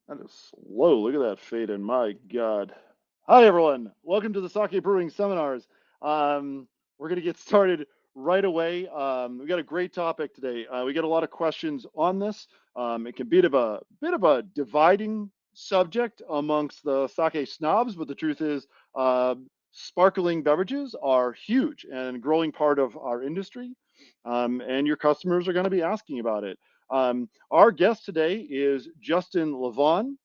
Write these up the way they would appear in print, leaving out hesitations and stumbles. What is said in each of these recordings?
That is slow. Look at that fade in. My God. Hi, everyone. Welcome to the Sake Brewing Seminars. We're going to get started right away. We got a great topic today. We got a lot of questions on this. It can be a bit of a dividing subject amongst the sake snobs, but the truth is, sparkling beverages are huge and a growing part of our industry. And your customers are going to be asking about it. Our guest today is Justin LeVaughn.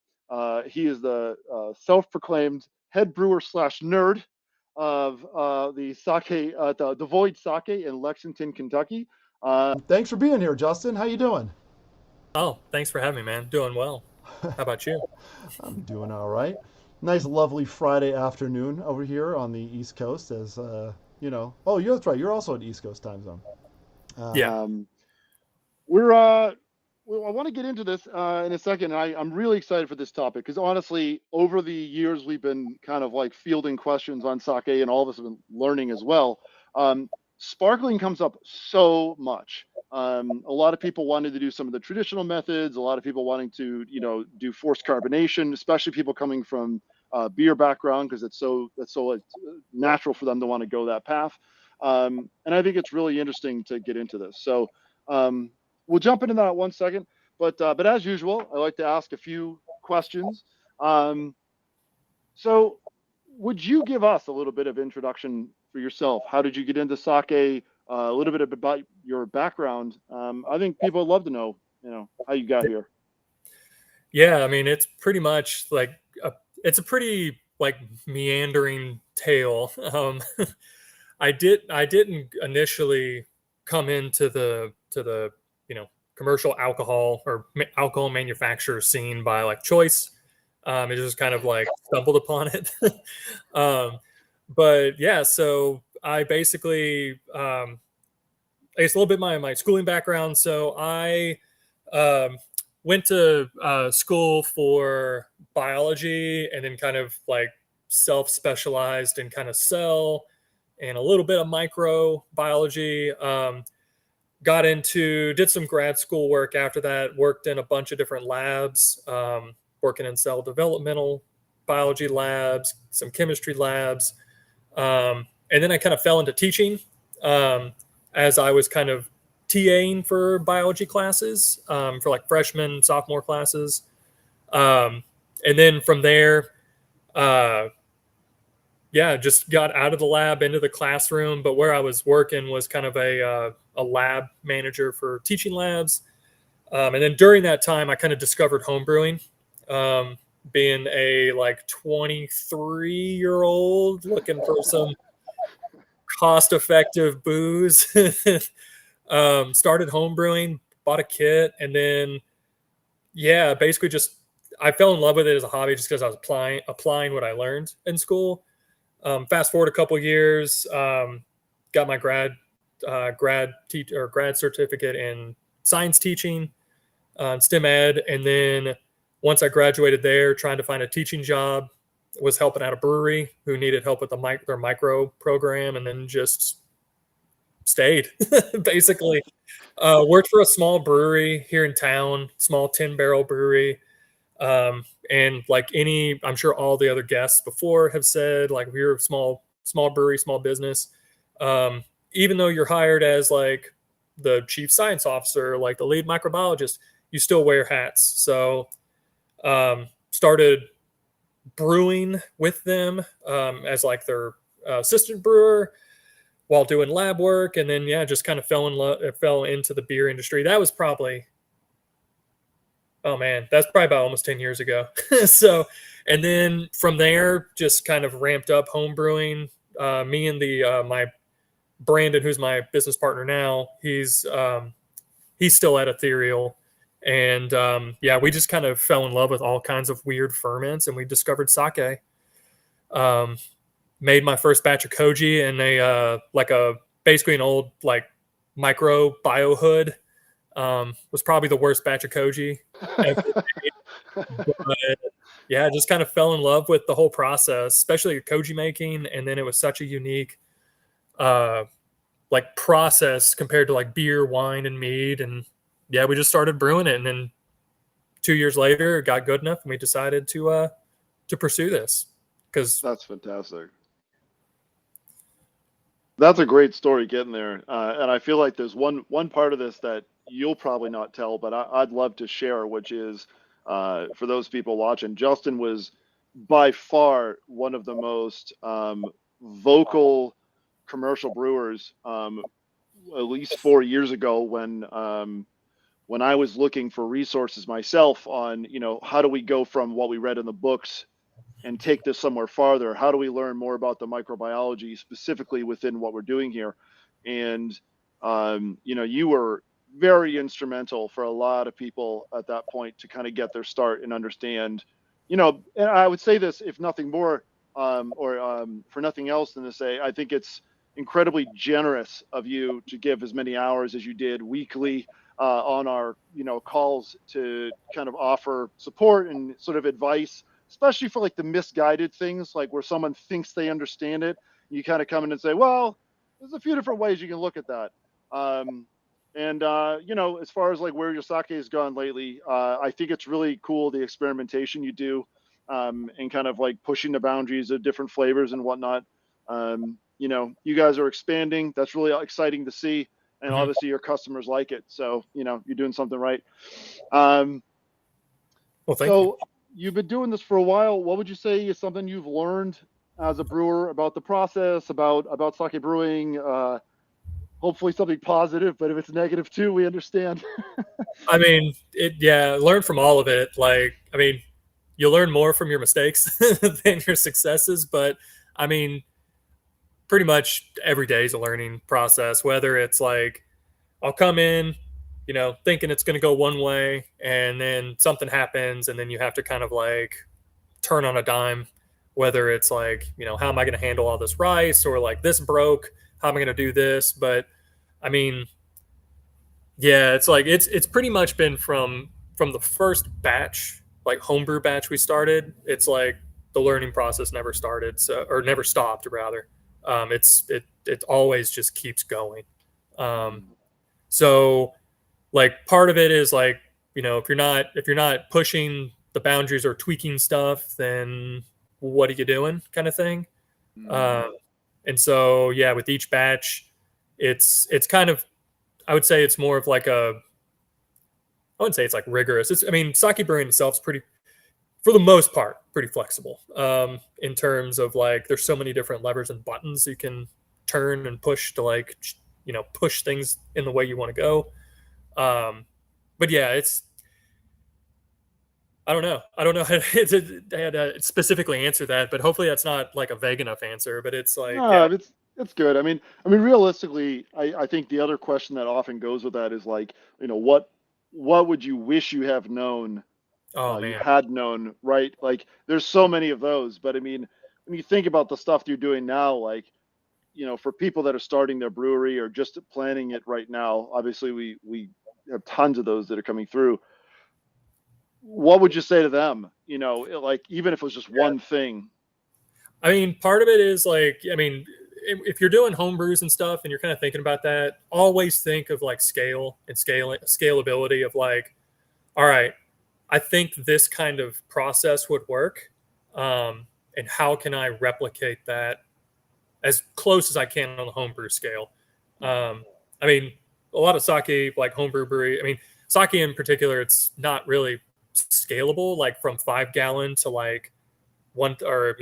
He is the self-proclaimed head brewer slash nerd of the sake, the Void Sake in Lexington, Kentucky. Thanks for being here, Justin. How you doing? Oh, thanks for having me, man. Doing well. How about you? I'm doing all right. Nice, lovely Friday afternoon over here on the East Coast. Oh, yeah, that's right. You're also at East Coast time zone. Yeah. Um, we're well, I want to get into this in a second. I'm really excited for this topic because honestly, over the years, we've been kind of like fielding questions on sake, and all of us have been learning as well. Um, Sparkling comes up so much. A lot of people wanted to do some of the traditional methods. A lot of people wanting to, do forced carbonation, especially people coming from beer background because that's so natural for them to want to go that path. And I think it's really interesting to get into this. So. Um, we'll jump into that in 1 second. But as usual, I like to ask a few questions. Um, so, would you give us a little bit of introduction for yourself? How did you get into sake? A little bit about your background. I think people would love to know, how you got here. Yeah, I mean, it's pretty much like it's a pretty like meandering tale. I didn't initially come into the commercial alcohol or alcohol manufacturer scene by like choice. It just kind of like stumbled upon it. um, but yeah, so I basically I guess a little bit my schooling background. So I um, went to school for biology, and then kind of like self specialized in kind of cell and a little bit of microbiology. Did some grad school work after that. Worked in a bunch of different labs, working in cell developmental biology labs, some chemistry labs, and then I kind of fell into teaching um, as I was kind of TAing for biology classes for like freshman, sophomore classes. Um, and then from there, uh, yeah, just got out of the lab into the classroom. But where I was working was kind of a lab manager for teaching labs. And then during that time, I kind of discovered homebrewing. Um, Being a like 23-year-old looking for some cost effective booze. Started homebrewing, bought a kit, and then yeah, basically just I fell in love with it as a hobby just because I was applying what I learned in school. Fast forward a couple years, got my grad certificate in science teaching, STEM ed, and then once I graduated there, trying to find a teaching job, was helping out a brewery who needed help with their micro program, and then just stayed basically. Worked for a small brewery here in town, small 10-barrel brewery. And like I'm sure all the other guests before have said, like if you're a small brewery, small business, um, even though you're hired as like the chief science officer, like the lead microbiologist, you still wear hats. So started brewing with them as like their assistant brewer while doing lab work, and then yeah, just kind of fell into the beer industry. That was probably, oh man, that's probably about almost 10 years ago. So, and then from there, just kind of ramped up home brewing. Me and the my Brandon, who's my business partner now, he's still at Ethereal, and yeah, we just kind of fell in love with all kinds of weird ferments, and we discovered sake. Um, Made my first batch of koji in a like a basically an old like micro bio hood. Was probably the worst batch of koji ever made. But yeah, just kind of fell in love with the whole process, especially koji making. And then it was such a unique uh, like process compared to like beer, wine, and mead. And yeah, we just started brewing it, and then 2 years later, it got good enough, and we decided to pursue this because That's fantastic. That's a great story getting there, and I feel like there's one part of this that you'll probably not tell, but I'd love to share, which is for those people watching. Justin was by far one of the most vocal commercial brewers, at least 4 years ago when I was looking for resources myself on, how do we go from what we read in the books and take this somewhere farther? How do we learn more about the microbiology specifically within what we're doing here? And you were very instrumental for a lot of people at that point to kind of get their start and understand. And I would say this, if nothing more, or for nothing else than to say, I think it's incredibly generous of you to give as many hours as you did weekly on our calls to kind of offer support and sort of advice, especially for like the misguided things, like where someone thinks they understand it. You kind of come in and say, well, there's a few different ways you can look at that. As far as like where your sake has gone lately, I think it's really cool the experimentation you do, and kind of like pushing the boundaries of different flavors and whatnot. You guys are expanding. That's really exciting to see. And Mhm. obviously your customers like it. So, you're doing something right. Um, Well, thank you. so you've been doing this for a while. What would you say is something you've learned as a brewer about the process, about sake brewing? Hopefully something positive, but if it's negative too, we understand. I mean, learn from all of it. Like, I mean, you learn more from your mistakes than your successes, but I mean, pretty much every day is a learning process. Whether it's like I'll come in, thinking it's going to go one way, and then something happens, and then you have to kind of like turn on a dime. Whether it's like, how am I going to handle all this rice, or like this broke, how am I going to do this? But I mean, yeah, it's like it's pretty much been from the first batch, like homebrew batch we started. It's like the learning process never started, so or never stopped rather. It always just keeps going. Um, so like part of it is like, if you're not pushing the boundaries or tweaking stuff, then what are you doing, kind of thing. Mm. Um, and so yeah, with each batch, it's kind of, I would say it's more of like I wouldn't say it's like rigorous. I mean, sake brewing itself is pretty, for the most part, pretty flexible. In terms of like, there's so many different levers and buttons you can turn and push to like, push things in the way you want to go. But yeah, I don't know. I don't know how to specifically answer that, but hopefully that's not like a vague enough answer. But it's like, No, yeah, it's good. I mean, realistically, I think the other question that often goes with that is like, what would you wish you have known, oh you man, had known, right? Like, there's so many of those. But I mean, when you think about the stuff you're doing now, like, for people that are starting their brewery or just planning it right now, obviously we have tons of those that are coming through. What would you say to them? Like, even if it was just yeah. one thing. I mean, part of it is like, I mean, if you're doing home brews and stuff, and you're kind of thinking about that, always think of like scalability of like, all right, I think this kind of process would work, and how can I replicate that as close as I can on the homebrew scale. I mean, a lot of sake, like homebrew brewery, I mean, sake in particular, it's not really scalable, like from 5 gallon to like one, or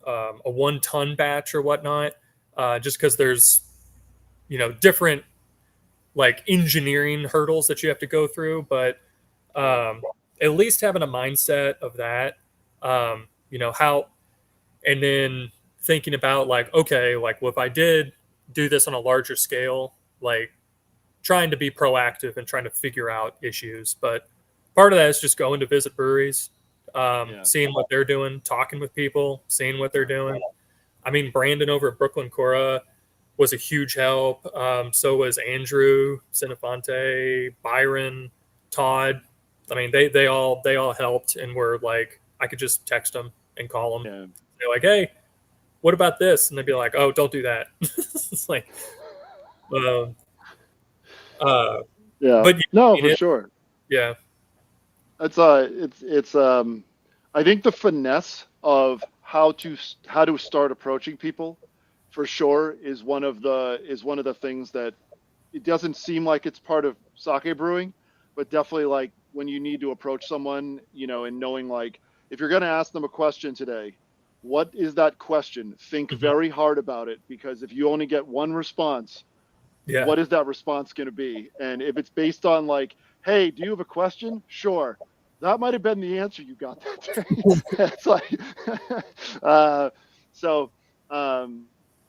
a 1 ton batch or whatnot, just because there's different like engineering hurdles that you have to go through. But Sure. um, at least having a mindset of that, how, and then thinking about like, okay, like, well, if I did do this on a larger scale, like trying to be proactive and trying to figure out issues. But part of that is just going to visit breweries, Yeah. seeing what they're doing, talking with people, seeing what they're doing. I mean, Brandon over at Brooklyn Cora was a huge help. So was Andrew, Cinefonte, Byron, Todd. I mean, they all helped, and were like, I could just text them and call them. Yeah. They're like, hey, what about this? And they'd be like, oh, don't do that. It's like, um, uh, Yeah. but No, you for know, sure. yeah. it's I think the finesse of how to start approaching people for sure is one of the things that it doesn't seem like it's part of sake brewing, but definitely like when you need to approach someone, and knowing like if you're going to ask them a question today, what is that question? Think Mhm. very hard about it, because if you only get one response, Yeah. what is that response going to be? And if it's based on like, hey, do you have a question? Sure. That might have been the answer you got that day. It's like, uh, so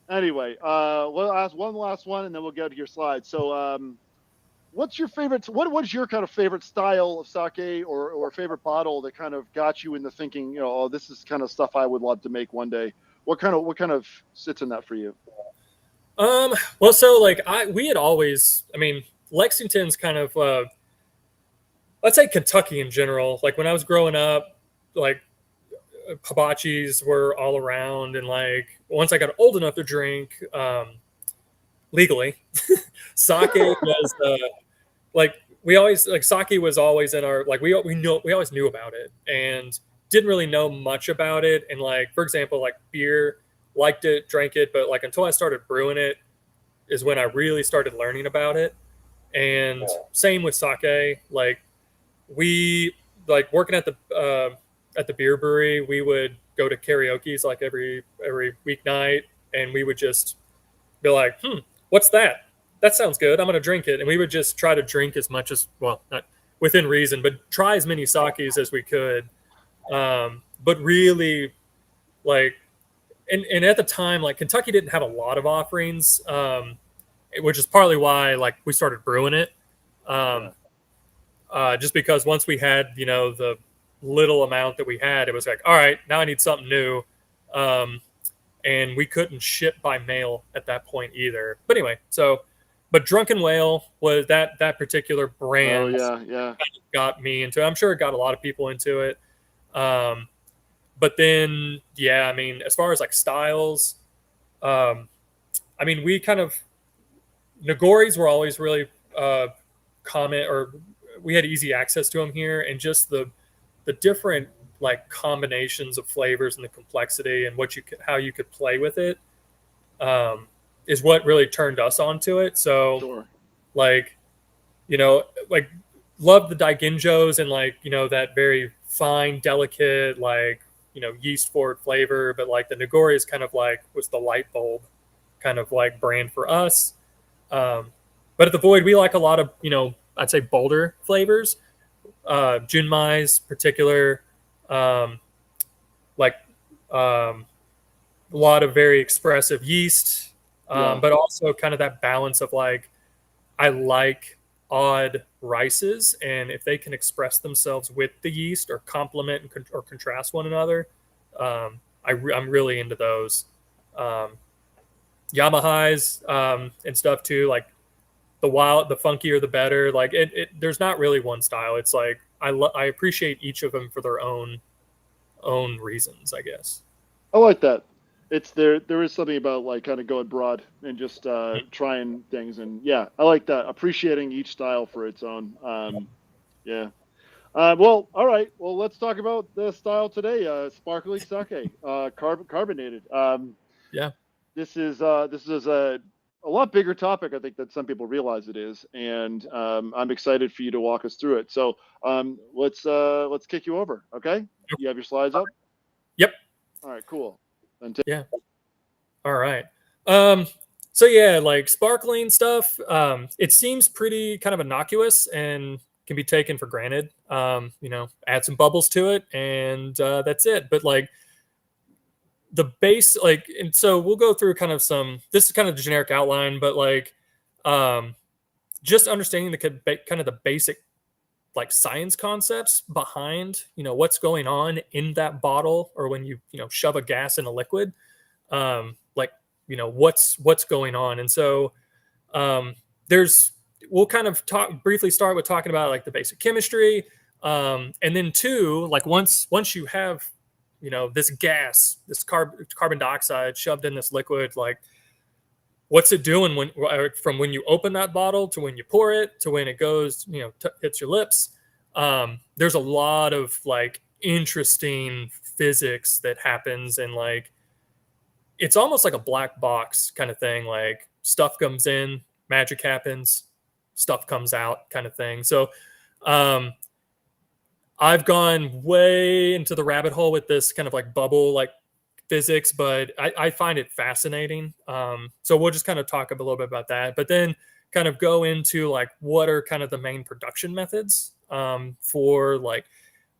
anyway, we'll ask one last one and then we'll get to your slides. So, what's your favorite? What's your kind of favorite style of sake, or favorite bottle that kind of got you into thinking, oh, this is kind of stuff I would love to make one day? What kind of sits in that for you? Well, so like we had always, I mean, Lexington's kind of, let's say Kentucky in general. Like when I was growing up, like hibachis were all around, and like once I got old enough to drink legally, sake was like we always like sake was always in our like we always knew about it and didn't really know much about it. And like for example, like beer, liked it, drank it, but like until I started brewing it is when I really started learning about it. And same with sake. Like we like working at the beer brewery, we would go to karaoke's like every weeknight, and we would just be like, what's that? That sounds good. I'm gonna drink it, and we would just try to drink as much as well, not within reason, but try as many sakes as we could. But really, like, and at the time, like Kentucky didn't have a lot of offerings, which is partly why like we started brewing it. Um, Yeah, just because once we had the little amount that we had, it was like, all right, now I need something new. Um, and we couldn't ship by mail at that point either. But anyway, so but Drunken Whale was that particular oh brand yeah, yeah, got me into it. I'm sure it got a lot of people into it. Um, but then yeah, I mean, as far as like styles, um, I mean, we kind of Nagoris were always really common, or we had easy access to them here, and just the different like combinations of flavors and the complexity and what you could, how you could play with it, um, is what really turned us onto it. So sure. like like love the daiginjos and like that very fine, delicate, like yeast forward flavor. But like the Nagori is kind of like was the light bulb kind of like brand for us. Um, but at the Void, we like a lot of I'd say bolder flavors. Junmai's particular, um, like um, a lot of very expressive yeast, Yeah. but also kind of that balance of like I like odd rices, and if they can express themselves with the yeast or complement or contrast one another, I'm really into those. Um, Yamahais and stuff too, like the funkier the better. Like there's not really one style. It's like I appreciate each of them for their own reasons, I guess. I like that. It's there is something about like kind of going broad and just trying things, and yeah, I like that. Appreciating each style for its own. Yeah. Well, all right. Well, let's talk about the style today. Sparkling sake, carbonated. Yeah. This is a lot bigger topic, I think, than some people realize it is, and I'm excited for you to walk us through it. So let's kick you over. Okay, you have your slides up. Yep. All right, cool. Then Yeah. All right. Um, so yeah, like sparkling stuff, it seems pretty kind of innocuous and can be taken for granted. Add some bubbles to it, and that's it. But like the base, like, and so we'll go through kind of some. This is kind of the generic outline, but like, um, just understanding kind of the basic like science concepts behind what's going on in that bottle, or when you shove a gas in a liquid, like what's going on. And so um, there's we'll kind of talk briefly start with talking about like the basic chemistry, and then two, like once you have this gas, this carbon dioxide shoved in this liquid, like what's it doing from when you open that bottle to when you pour it to when it goes hits your lips. there's a lot of like interesting physics that happens, and like it's almost like a black box kind of thing. Like stuff comes in, magic happens, stuff comes out, kind of thing. So um, I've gone way into the rabbit hole with this kind of like bubble like physics, but I find it fascinating. So we'll just kind of talk a little bit about that, but then kind of go into like what are kind of the main production methods for like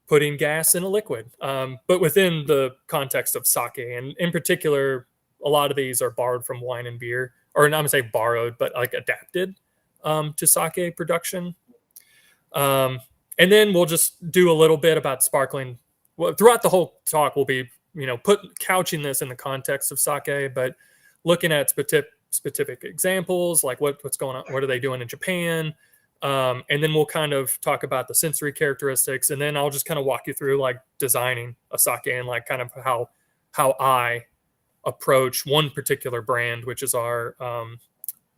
putting gas in a liquid, but within the context of sake. And in particular, a lot of these are borrowed from wine and beer, or not going to say borrowed, but like adapted to sake production. Um, and then we'll just do a little bit about sparkling. Well, throughout the whole talk, we'll be, couching this in the context of sake, but looking at specific examples, like what's going on, what are they doing in Japan, and then we'll kind of talk about the sensory characteristics, and then I'll just kind of walk you through like designing a sake and like kind of how I approach one particular brand, which is our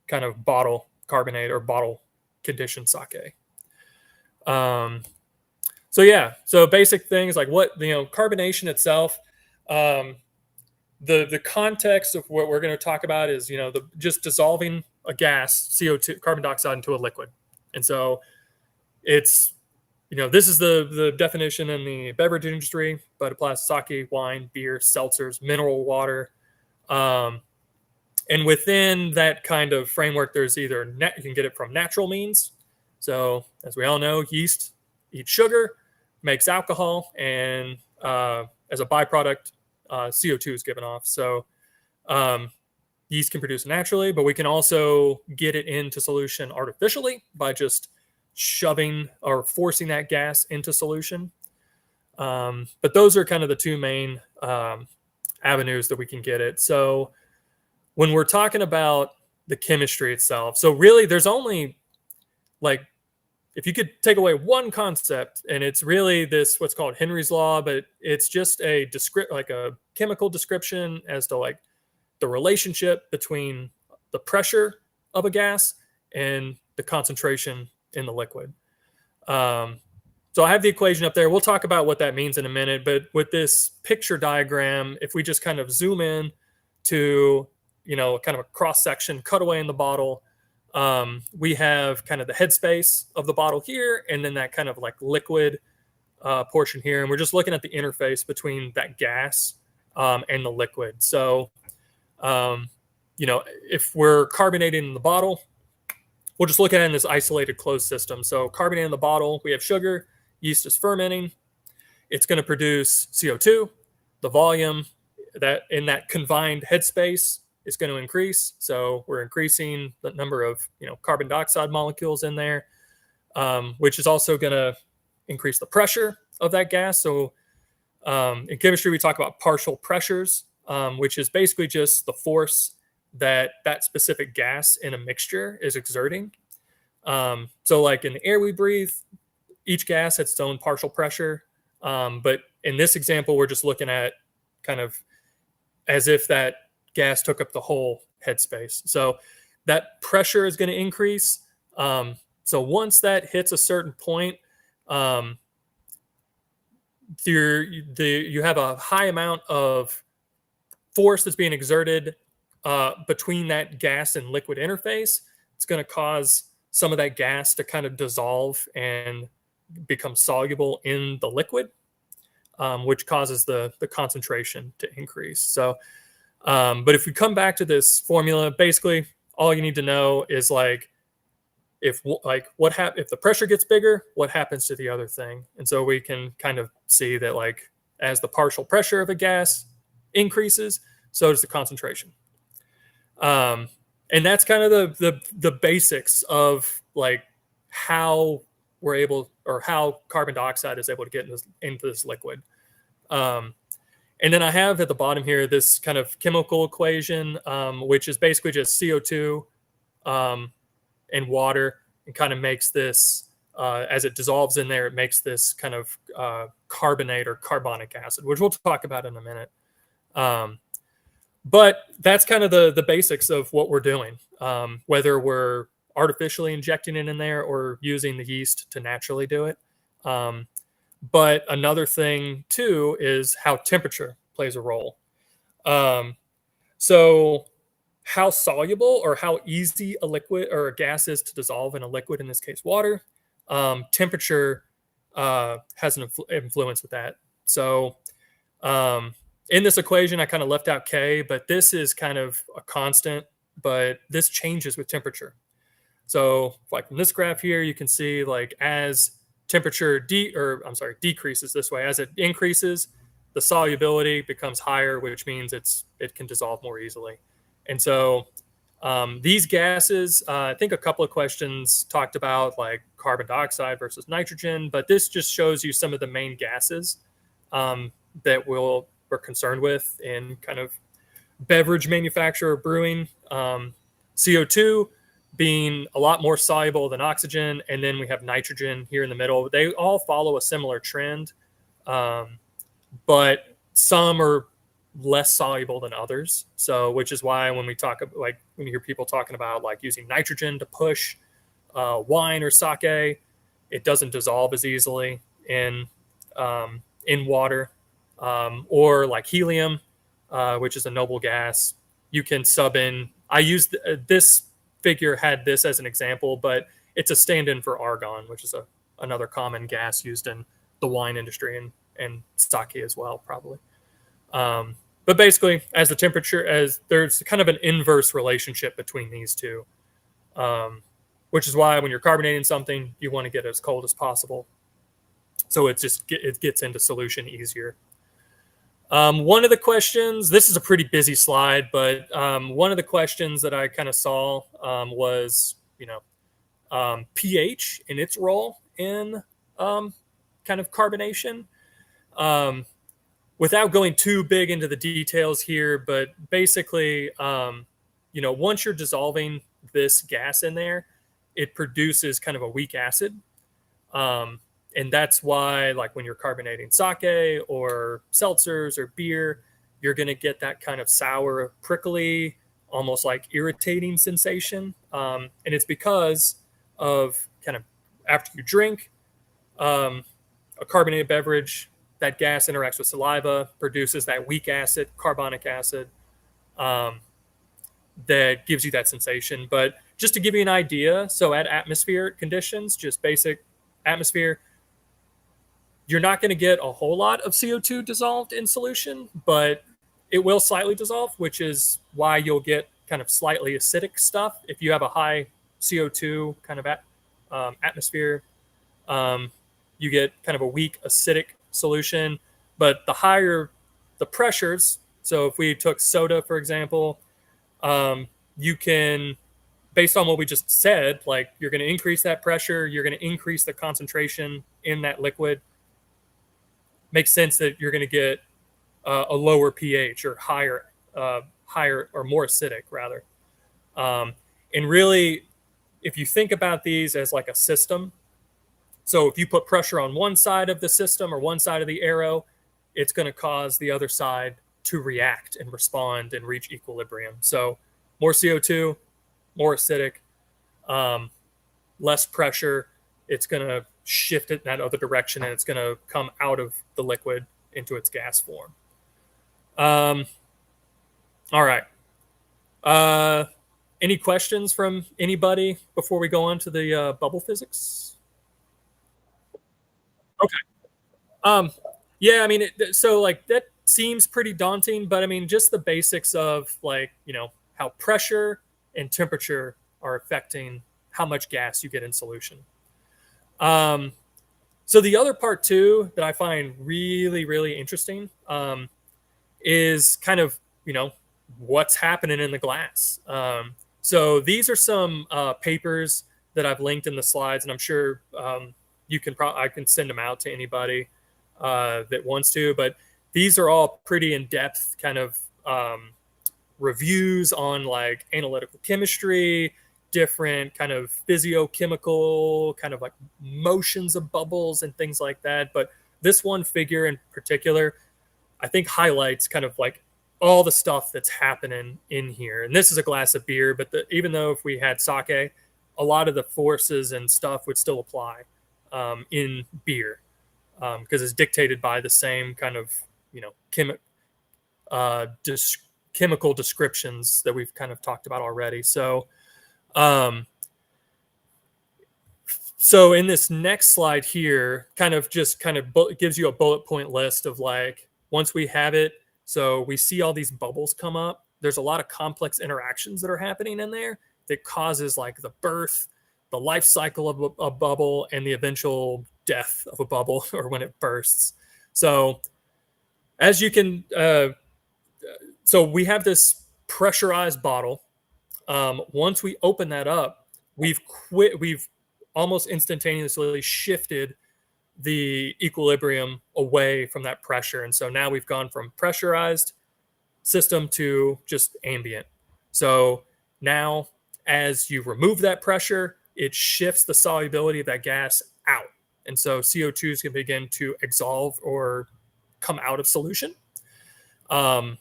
kind of bottle carbonate or bottle conditioned sake. So yeah, so basic things like what carbonation itself. The context of what we're going to talk about is just dissolving a gas, CO2, carbon dioxide, into a liquid. And so it's this is the definition in the beverage industry, but it applies to sake, wine, beer, seltzers, mineral water. And within that kind of framework, there's either you can get it from natural means. So as we all know, yeast eats sugar, makes alcohol, and as a byproduct, CO2 is given off. So yeast can produce it naturally, but we can also get it into solution artificially by just shoving or forcing that gas into solution. But those are kind of the two main avenues that we can get it. So when we're talking about the chemistry itself, so really there's only like, if you could take away one concept, and it's really this what's called Henry's law, but it's just a chemical description as to like the relationship between the pressure of a gas and the concentration in the liquid. So I have the equation up there. We'll talk about what that means in a minute, but with this picture diagram, if we just kind of zoom in to kind of a cross section, cutaway in the bottle. We have kind of the headspace of the bottle here, and then that kind of like liquid portion here. And we're just looking at the interface between that gas and the liquid. So, if we're carbonating in the bottle, we'll just look at it in this isolated closed system. So carbonating in the bottle, we have sugar, yeast is fermenting. It's going to produce CO2. The volume that in that confined headspace is going to increase. So we're increasing the number of carbon dioxide molecules in there, which is also going to increase the pressure of that gas. So in chemistry, we talk about partial pressures, which is basically just the force that specific gas in a mixture is exerting. So like in the air we breathe, each gas has its own partial pressure. But in this example, we're just looking at kind of as if that gas took up the whole headspace. So that pressure is going to increase. So once that hits a certain point, you have a high amount of force that's being exerted between that gas and liquid interface. It's going to cause some of that gas to kind of dissolve and become soluble in the liquid, which causes the concentration to increase. So but if we come back to this formula, basically all you need to know is like if the pressure gets bigger, what happens to the other thing. And so we can kind of see that like as the partial pressure of a gas increases, so does the concentration. And that's kind of the basics of like how we're able, or how carbon dioxide is able to get into this liquid. And then I have at the bottom here this kind of chemical equation, which is basically just CO2 and water, and kind of makes this, as it dissolves in there, it makes this kind of carbonate or carbonic acid, which we'll talk about in a minute. But that's kind of the basics of what we're doing, whether we're artificially injecting it in there or using the yeast to naturally do it. But another thing too is how temperature plays a role. Um, so how soluble or how easy a liquid or a gas is to dissolve in a liquid, in this case water, temperature has an influence with that. So um, in this equation, I kind of left out K, but this is kind of a constant, but this changes with temperature. So like from this graph here, you can see like as temperature decreases this way, as it increases, the solubility becomes higher, which means it can dissolve more easily. And so these gases, I think a couple of questions talked about like carbon dioxide versus nitrogen, but this just shows you some of the main gases um, that we're concerned with in kind of beverage manufacture or brewing. CO2 being a lot more soluble than oxygen, and then we have nitrogen here in the middle. They all follow a similar trend, um, but some are less soluble than others. So, which is why when we talk like when you hear people talking about like using nitrogen to push wine or sake, it doesn't dissolve as easily in water, or like helium, which is a noble gas. You can sub in. I used this figure had this as an example, but it's a stand-in for argon, which is another common gas used in the wine industry and sake as well, probably. But basically, as the temperature, as there's kind of an inverse relationship between these two, um, which is why when you're carbonating something, you want to get it as cold as possible, so it gets into solution easier. One of the questions, this is a pretty busy slide, but one of the questions that I kind of saw was, pH and its role in kind of carbonation. Um, Without going too big into the details here, but basically, once you're dissolving this gas in there, it produces kind of a weak acid. Um, and that's why, like when you're carbonating sake or seltzers or beer, you're going to get that kind of sour, prickly, almost like irritating sensation. And it's because of kind of after you drink a carbonated beverage, that gas interacts with saliva, produces that weak acid, carbonic acid, um, that gives you that sensation. But just to give you an idea, so at atmospheric conditions, just basic atmosphere, you're not going to get a whole lot of CO2 dissolved in solution, but it will slightly dissolve, which is why you'll get kind of slightly acidic stuff. If you have a high CO2 kind of atmosphere, um, you get kind of a weak acidic solution. But the higher the pressures, so if we took soda, for example, you can, based on what we just said, like you're going to increase that pressure, you're going to increase the concentration in that liquid. Makes sense that you're going to get a lower pH or higher or more acidic rather. And really, if you think about these as like a system, so if you put pressure on one side of the system or one side of the arrow, it's going to cause the other side to react and respond and reach equilibrium. So more CO2, more acidic, less pressure, it's going to shift it in that other direction and it's going to come out of the liquid into its gas form. All right. Any questions from anybody before we go on to the bubble physics? Okay. Um, yeah, I mean, so like that seems pretty daunting, but I mean, just the basics of like, how pressure and temperature are affecting how much gas you get in solution. Um, so the other part too that I find really, really interesting is kind of, what's happening in the glass. So these are some papers that I've linked in the slides, and I'm sure I can send them out to anybody that wants to. But these are all pretty in-depth kind of reviews on like analytical chemistry, different kind of physiochemical kind of like motions of bubbles and things like that. But this one figure in particular, I think highlights kind of like all the stuff that's happening in here. And this is a glass of beer, but even though if we had sake, a lot of the forces and stuff would still apply. in beer, because it's dictated by the same kind of, you know, uh, dis- chemical descriptions that we've kind of talked about already. Um, so in this next slide here, gives you a bullet point list of like, once we have it, so we see all these bubbles come up. There's a lot of complex interactions that are happening in there that causes like the birth, the life cycle of a bubble, and the eventual death of a bubble or when it bursts. So as you can, so we have this pressurized bottle. Once we open that up, we've almost instantaneously shifted the equilibrium away from that pressure. And so now we've gone from pressurized system to just ambient. So now, as you remove that pressure, it shifts the solubility of that gas out. And so CO2 is going to begin to exsolve or come out of solution. Um,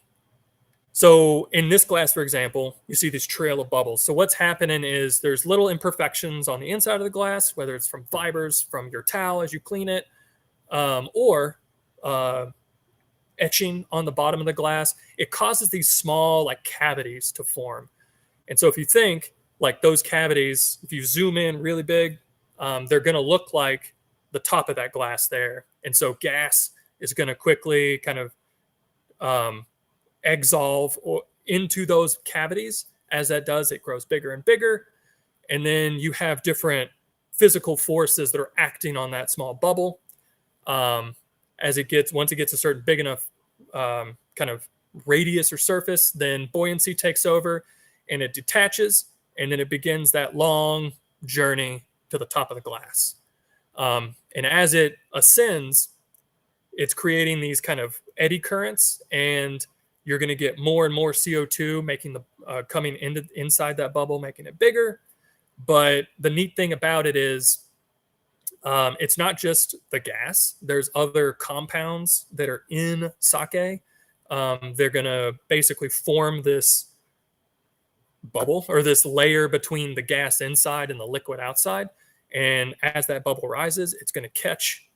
so in this glass, for example, you see this trail of bubbles. So what's happening is there's little imperfections on the inside of the glass, whether it's from fibers from your towel as you clean it, or etching on the bottom of the glass. It causes these small like cavities to form. And so if you think like those cavities, if you zoom in really big, they're going to look like the top of that glass there. And so gas is going to quickly kind of um, exsolve into those cavities. As that does, it grows bigger and bigger. And then you have different physical forces that are acting on that small bubble. Once it gets a certain big enough kind of radius or surface, then buoyancy takes over and it detaches, and then it begins that long journey to the top of the glass. And as it ascends, it's creating these kind of eddy currents, and you're going to get more and more CO2 making the coming inside that bubble, making it bigger. But the neat thing about it is it's not just the gas. There's other compounds that are in sake. They're going to basically form this bubble or this layer between the gas inside and the liquid outside. And as that bubble rises, it's going to catch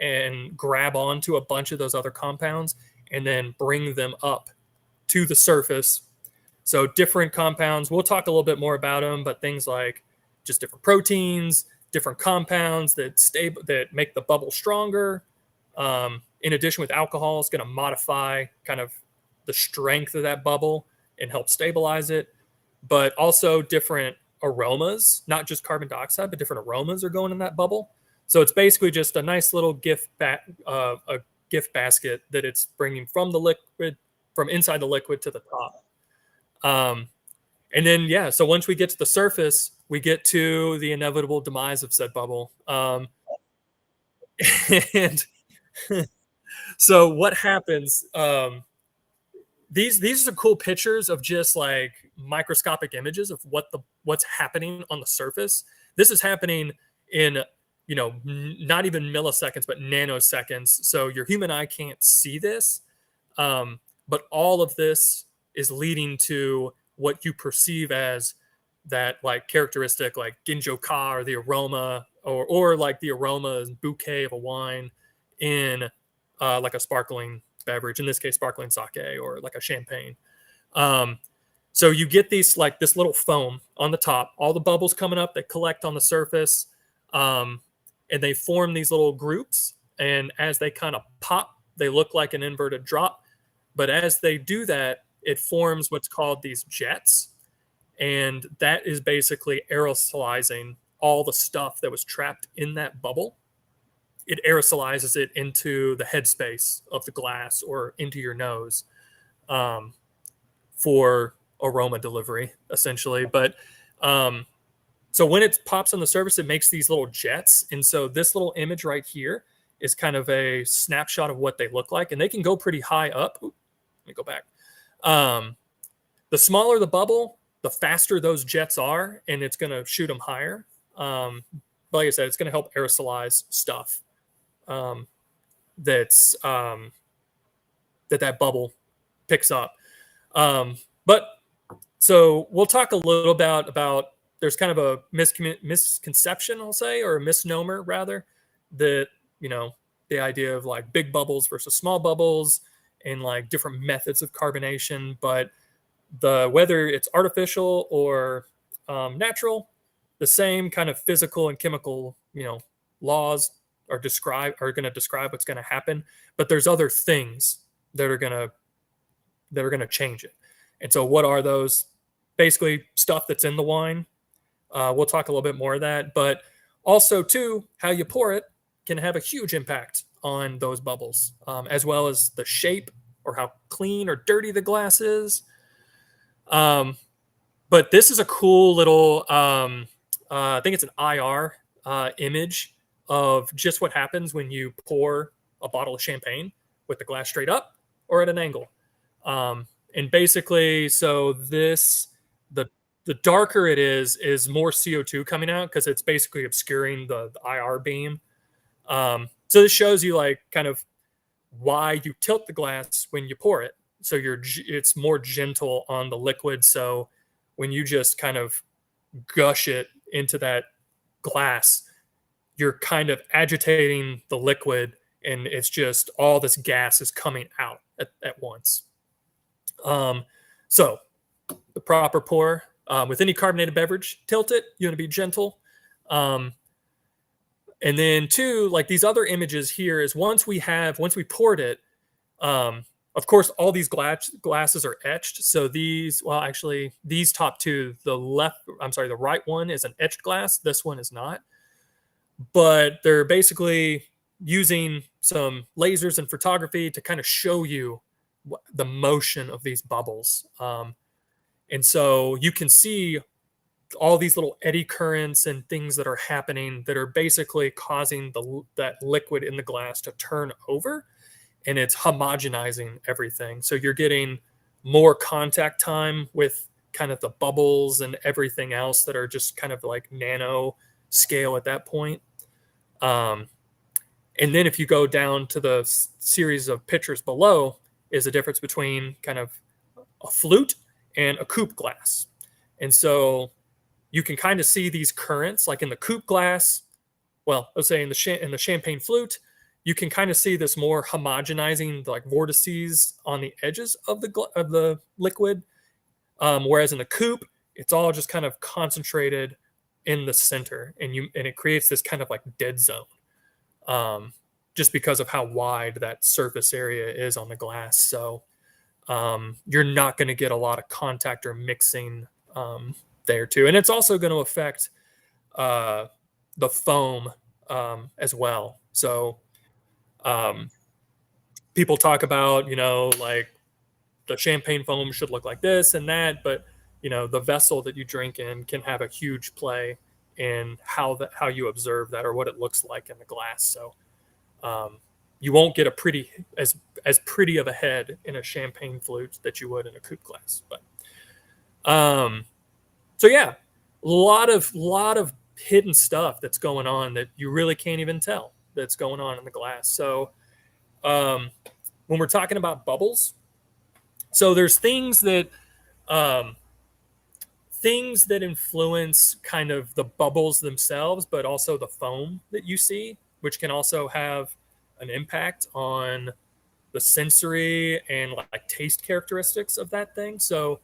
and grab onto a bunch of those other compounds and then bring them up to the surface. So different compounds, we'll talk a little bit more about them, but things like just different proteins, different compounds that make the bubble stronger. In addition, with alcohol, it's going to modify kind of the strength of that bubble and help stabilize it. But also different aromas, not just carbon dioxide, but different aromas are going in that bubble. So it's basically just a nice little a gift basket that it's bringing from the liquid, from inside the liquid to the top. And then, yeah, so once we get to the surface, we get to the inevitable demise of said bubble. And so what happens? These are cool pictures of just like microscopic images of what's happening on the surface. This is happening in not even milliseconds, but nanoseconds. So your human eye can't see this, but all of this is leading to what you perceive as that like characteristic, like ginjo-ka, or the aroma, or like the aroma and bouquet of a wine in like a sparkling beverage, in this case sparkling sake or like a champagne. So you get these like this little foam on the top, all the bubbles coming up, they collect on the surface, and they form these little groups, and as they kind of pop, they look like an inverted drop. But as they do that, it forms what's called these jets, and that is basically aerosolizing all the stuff that was trapped in that bubble. It aerosolizes it into the headspace of the glass or into your nose, for aroma delivery, essentially. But so when it pops on the surface, it makes these little jets. And so this little image right here is kind of a snapshot of what they look like. And they can go pretty high up. Ooh, let me go back. The smaller the bubble, the faster those jets are, and it's going to shoot them higher. But like I said, it's going to help aerosolize stuff that's that bubble picks up. But so we'll talk a little about there's kind of a misconception, I'll say, or a misnomer rather, that, you know, the idea of like big bubbles versus small bubbles and like different methods of carbonation, but the whether it's artificial or natural, the same kind of physical and chemical, laws are going to describe what's going to happen, but there's other things that are going to change it. And so, what are those? Basically, stuff that's in the wine. We'll talk a little bit more of that, but also too, how you pour it can have a huge impact on those bubbles, as well as the shape or how clean or dirty the glass is. But this is a cool little, I think it's an IR image of just what happens when you pour a bottle of champagne with the glass straight up or at an angle. And basically, so the the darker it is more CO2 coming out because it's basically obscuring the IR beam. So this shows you like kind of why you tilt the glass when you pour it. So it's more gentle on the liquid. So when you just kind of gush it into that glass, you're kind of agitating the liquid, and it's just all this gas is coming out at once. So the proper pour with any carbonated beverage, tilt it. You want to be gentle. And then two, like these other images here is once we poured it, of course, all these glasses are etched. So these top two, the right one is an etched glass. This one is not. But they're basically using some lasers and photography to kind of show you the motion of these bubbles. And so you can see all these little eddy currents and things that are happening that are basically causing that liquid in the glass to turn over, and it's homogenizing everything. So you're getting more contact time with kind of the bubbles and everything else that are just kind of like nano scale at that point. And then if you go down to the series of pictures below, is the difference between kind of a flute and a coupe glass. And so you can kind of see these currents like in the coupe glass. Well, let's say in the champagne flute, you can kind of see this more homogenizing, like vortices on the edges of the liquid. Whereas in the coupe, it's all just kind of concentrated in the center, and it creates this kind of like dead zone, just because of how wide that surface area is on the glass. So you're not going to get a lot of contact or mixing there too, and it's also going to affect the foam as well. So people talk about, like the champagne foam should look like this and that, but the vessel that you drink in can have a huge play in how you observe that or what it looks like in the glass. So you won't get as pretty of a head in a champagne flute that you would in a coupe glass. But so yeah, a lot of hidden stuff that's going on that you really can't even tell that's going on in the glass. So when we're talking about bubbles, so there's things that influence kind of the bubbles themselves, but also the foam that you see, which can also have an impact on the sensory and like taste characteristics of that thing. So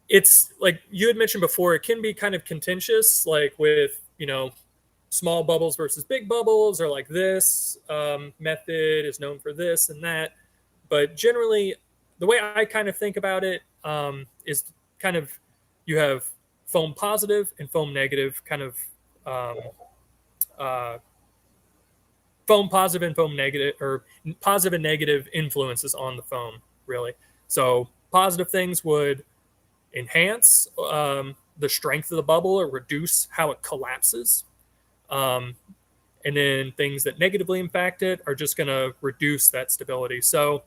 it's like you had mentioned before, it can be kind of contentious, like with, small bubbles versus big bubbles, or like this method is known for this and that. But generally, the way I kind of think about it is kind of you have foam positive and foam negative kind of foam positive and foam negative, or positive and negative influences on the foam, really. So positive things would enhance the strength of the bubble or reduce how it collapses. And then things that negatively impact it are just going to reduce that stability. So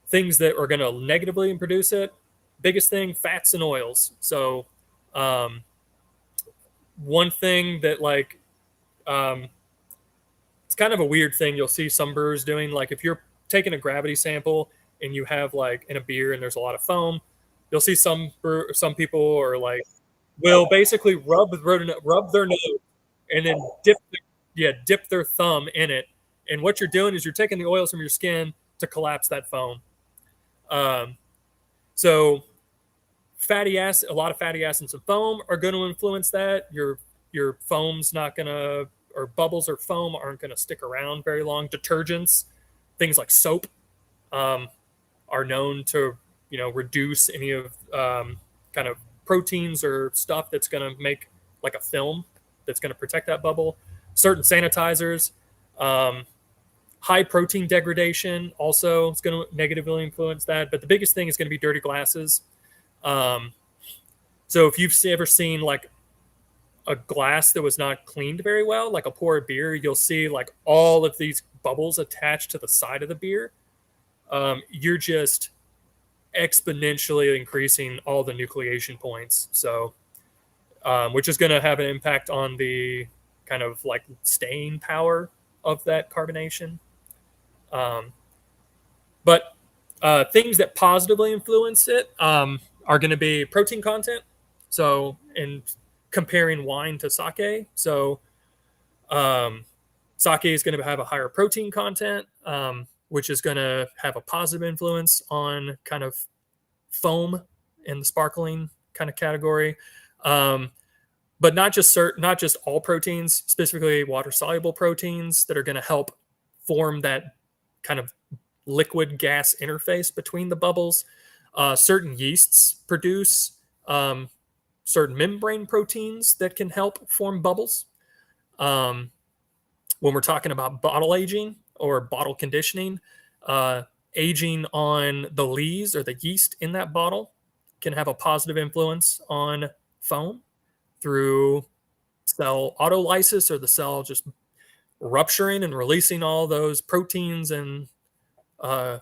things that are going to negatively produce it, biggest thing, fats and oils. So one thing that like it's kind of a weird thing you'll see some brewers doing, like if you're taking a gravity sample and you have like in a beer and there's a lot of foam, you'll see some people are like will basically rub their nose and then dip their thumb in it. And what you're doing is you're taking the oils from your skin to collapse that foam. Um, so a lot of fatty acids and foam are going to influence that. Your foam's not going to, or bubbles or foam aren't going to stick around very long. Detergents, things like soap, um, are known to reduce any of kind of proteins or stuff that's going to make like a film that's going to protect that bubble. Certain sanitizers, um, high protein degradation also is going to negatively influence that. But the biggest thing is going to be dirty glasses. Um, so if you've ever seen like a glass that was not cleaned very well, like a pour of beer, you'll see like all of these bubbles attached to the side of the beer. You're just exponentially increasing all the nucleation points. So, which is going to have an impact on the kind of like staying power of that carbonation. Um, but things that positively influence it are going to be protein content. So, in comparing wine to sake, so um, sake is going to have a higher protein content, which is going to have a positive influence on kind of foam in the sparkling kind of category. Um, but not just all proteins, specifically water soluble proteins that are going to help form that kind of liquid gas interface between the bubbles. Certain yeasts produce certain membrane proteins that can help form bubbles. Um, when we're talking about bottle aging or bottle conditioning, uh, aging on the lees or the yeast in that bottle can have a positive influence on foam through cell autolysis or the cell just rupturing and releasing all those proteins and uh,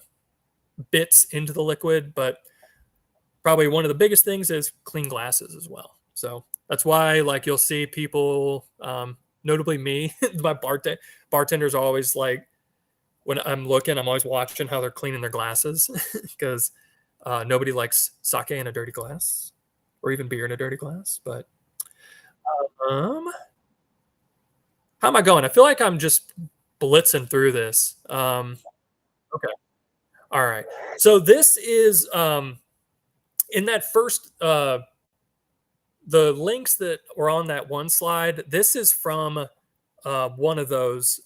bits into the liquid. But probably one of the biggest things is clean glasses as well. So that's why, like, you'll see people, notably me, my bartenders are always like, when I'm looking, I'm always watching how they're cleaning their glasses because nobody likes sake in a dirty glass or even beer in a dirty glass. But um, how am I going? I feel like I'm just blitzing through this. Okay. All right. So this is in that first the links that were on that one slide. This is from one of those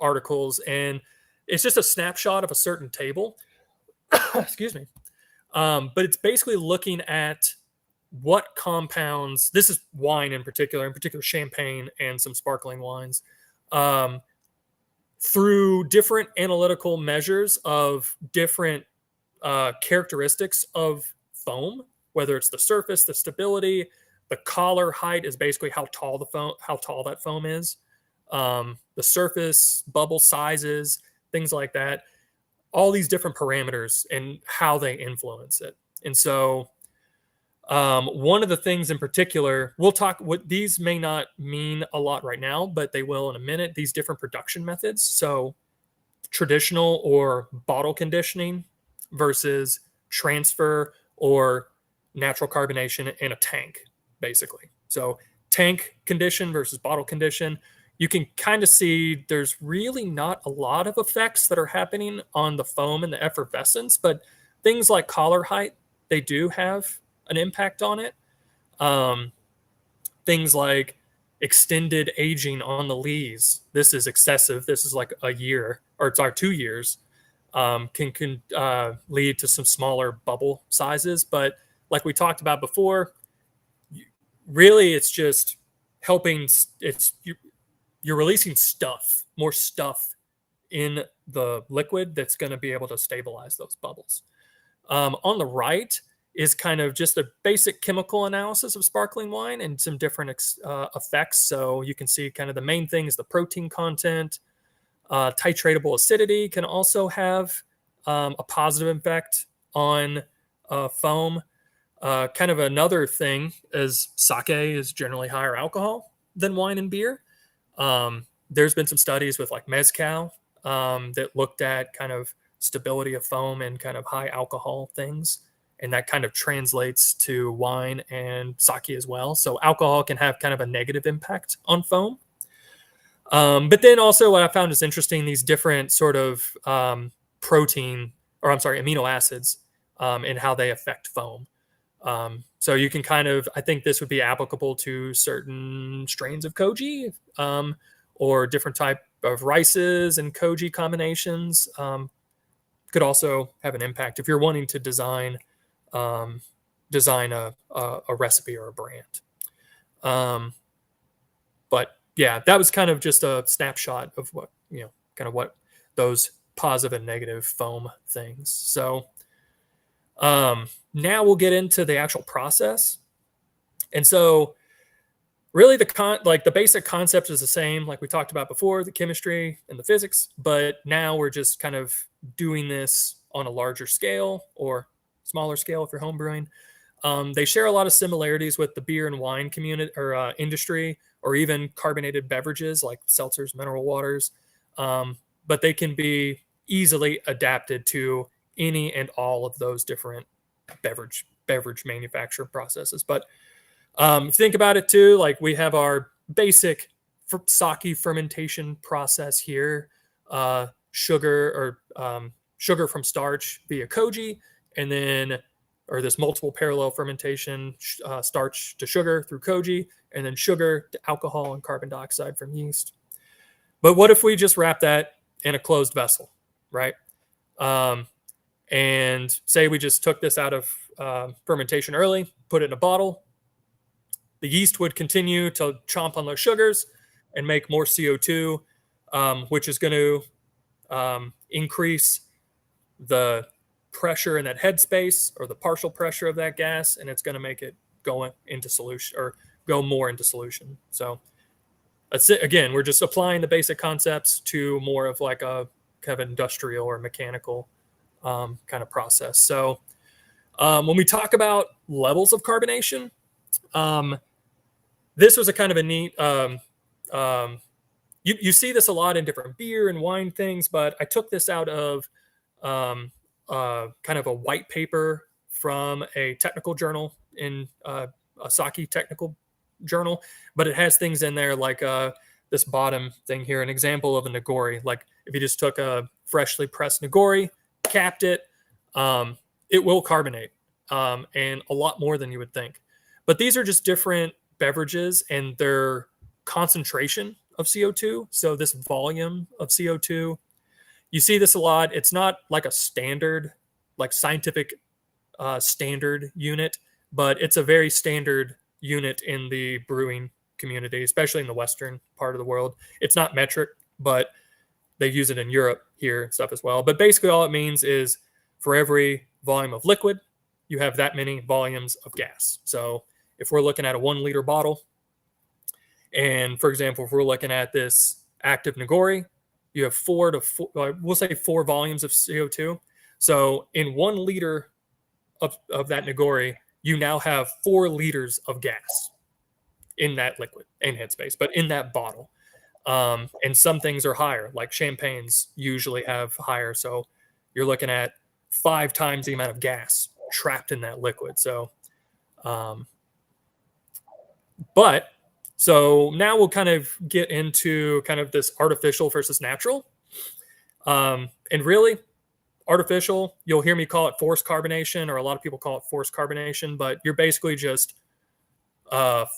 articles, and it's just a snapshot of a certain table. Excuse me. But it's basically looking at what compounds. This is wine in particular champagne and some sparkling wines. Um, through different analytical measures of different characteristics of foam, whether it's the surface, the stability, the collar height is basically how tall that foam is, the surface, bubble sizes, things like that. All these different parameters and how they influence it. And so, one of the things in particular, we'll talk. What these may not mean a lot right now, but they will in a minute. These different production methods. So, traditional or bottle conditioning versus transfer or natural carbonation in a tank, basically. So tank condition versus bottle condition, you can kind of see there's really not a lot of effects that are happening on the foam and the effervescence, but things like collar height, they do have an impact on it. Um, things like extended aging on the lees. This is excessive. This is like a year, or it's our 2 years. Can lead to some smaller bubble sizes, but like we talked about before, really it's just helping. You're releasing more stuff in the liquid that's going to be able to stabilize those bubbles. On the right is kind of just a basic chemical analysis of sparkling wine and some different effects. So you can see kind of the main thing is the protein content. Titratable acidity can also have a positive effect on foam. Kind of another thing is sake is generally higher alcohol than wine and beer. There's been some studies with like mezcal that looked at kind of stability of foam and kind of high alcohol things. and that kind of translates to wine and sake as well. So alcohol can have kind of a negative impact on foam. But then also what I found is interesting, these different sort of amino acids and how they affect foam. So you can kind of, I think this would be applicable to certain strains of koji or different type of rices and koji combinations. Could also have an impact if you're wanting to design a recipe or a brand. But yeah, that was kind of just a snapshot of what, kind of what those positive and negative foam things. So now we'll get into the actual process. And so really the basic concept is the same, like we talked about before, the chemistry and the physics, but now we're just kind of doing this on a larger scale or smaller scale if you're home brewing. They share a lot of similarities with the beer and wine community or industry, or even carbonated beverages like seltzers, mineral waters. But they can be easily adapted to any and all of those different beverage manufacturer processes. But think about it too, like we have our basic sake fermentation process here, sugar from starch via koji, and then or this multiple parallel fermentation, starch to sugar through koji, and then sugar to alcohol and carbon dioxide from yeast. But what if we just wrap that in a closed vessel, right? And say we just took this out of fermentation early, put it in a bottle. The yeast would continue to chomp on those sugars and make more CO2, which is going to increase the pressure in that headspace or the partial pressure of that gas, and it's going to make it go into solution or go more into solution. So that's it. Again, we're just applying the basic concepts to more of like a kind of industrial or mechanical kind of process. So when we talk about levels of carbonation, this was a kind of a neat, you see this a lot in different beer and wine things, but I took this out of kind of a white paper from a technical journal in a sake technical journal, but it has things in there like this bottom thing here, an example of a nigori. Like if you just took a freshly pressed nigori, capped it, it will carbonate and a lot more than you would think. But these are just different beverages and their concentration of CO2. So this volume of CO2, you see this a lot. It's not like a standard, like scientific standard unit, but it's a very standard unit in the brewing community, especially in the Western part of the world. It's not metric, but they use it in Europe here and stuff as well. But basically all it means is for every volume of liquid, you have that many volumes of gas. So if we're looking at a 1 liter bottle, and for example, if we're looking at this active nigori, you have 4 volumes of CO2. So in 1 liter of that nigori, you now have 4 liters of gas in that liquid in headspace, but in that bottle. And some things are higher, like champagnes usually have higher. So you're looking at 5 times the amount of gas trapped in that liquid. So, so now we'll kind of get into kind of this artificial versus natural. And really, artificial, you'll hear me call it forced carbonation, or a lot of people call it forced carbonation, but you're basically just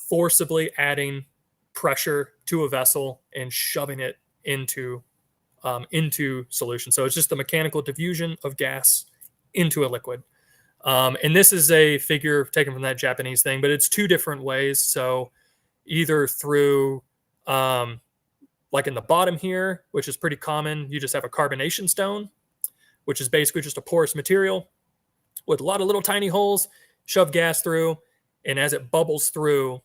forcibly adding pressure to a vessel and shoving it into solution. So it's just the mechanical diffusion of gas into a liquid. And this is a figure taken from that Japanese thing, but it's 2 different ways. So either through, like in the bottom here, which is pretty common, you just have a carbonation stone, which is basically just a porous material with a lot of little tiny holes, shove gas through, and as it bubbles through,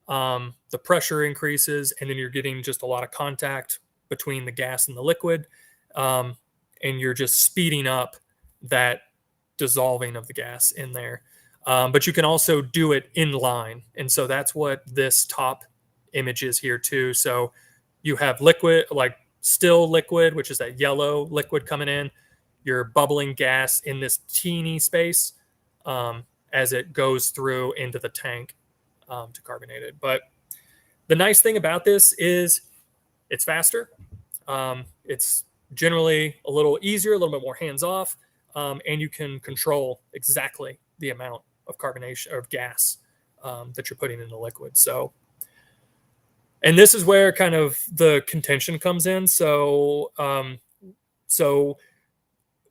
the pressure increases, and then you're getting just a lot of contact between the gas and the liquid, and you're just speeding up that dissolving of the gas in there. But you can also do it in line, and so that's what this top image is here too. So you have liquid, like still liquid, which is that yellow liquid coming in. You're bubbling gas in this teeny space, as it goes through into the tank to carbonate it. But the nice thing about this is it's faster. It's generally a little easier, a little bit more hands off, and you can control exactly the amount of carbonation of gas that you're putting in the liquid. So, and this is where kind of the contention comes in. So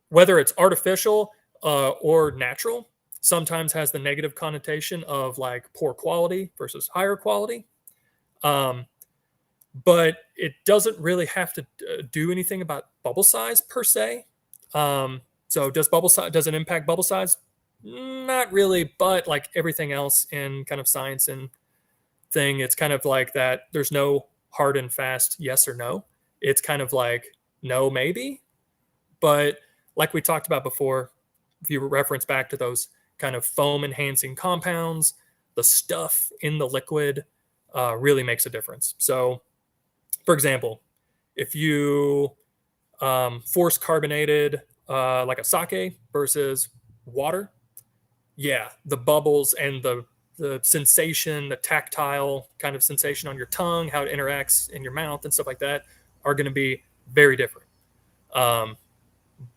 whether it's artificial or natural, sometimes has the negative connotation of like poor quality versus higher quality. But it doesn't really have to do anything about bubble size per se. So does it impact bubble size? Not really, but like everything else in kind of science and thing, it's kind of like that. There's no hard and fast yes or no. It's kind of like no, maybe. But like we talked about before, if you reference back to those kind of foam enhancing compounds, the stuff in the liquid really makes a difference. So, for example, if you force carbonated like a sake versus water, yeah, the bubbles and the sensation, the tactile kind of sensation on your tongue, how it interacts in your mouth and stuff like that are going to be very different.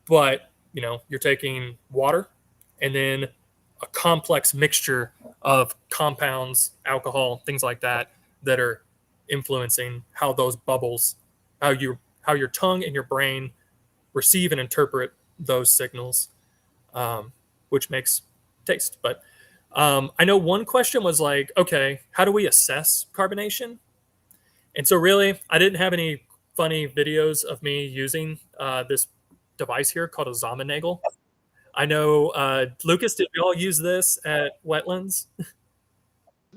But you're taking water and then a complex mixture of compounds, alcohol, things like that that are influencing how those bubbles, how your tongue and your brain receive and interpret those signals, which makes taste. But I know one question was like, okay, how do we assess carbonation? And so really, I didn't have any funny videos of me using this device here called a Zamennagel. I know, Lucas, did we all use this at Wetlands?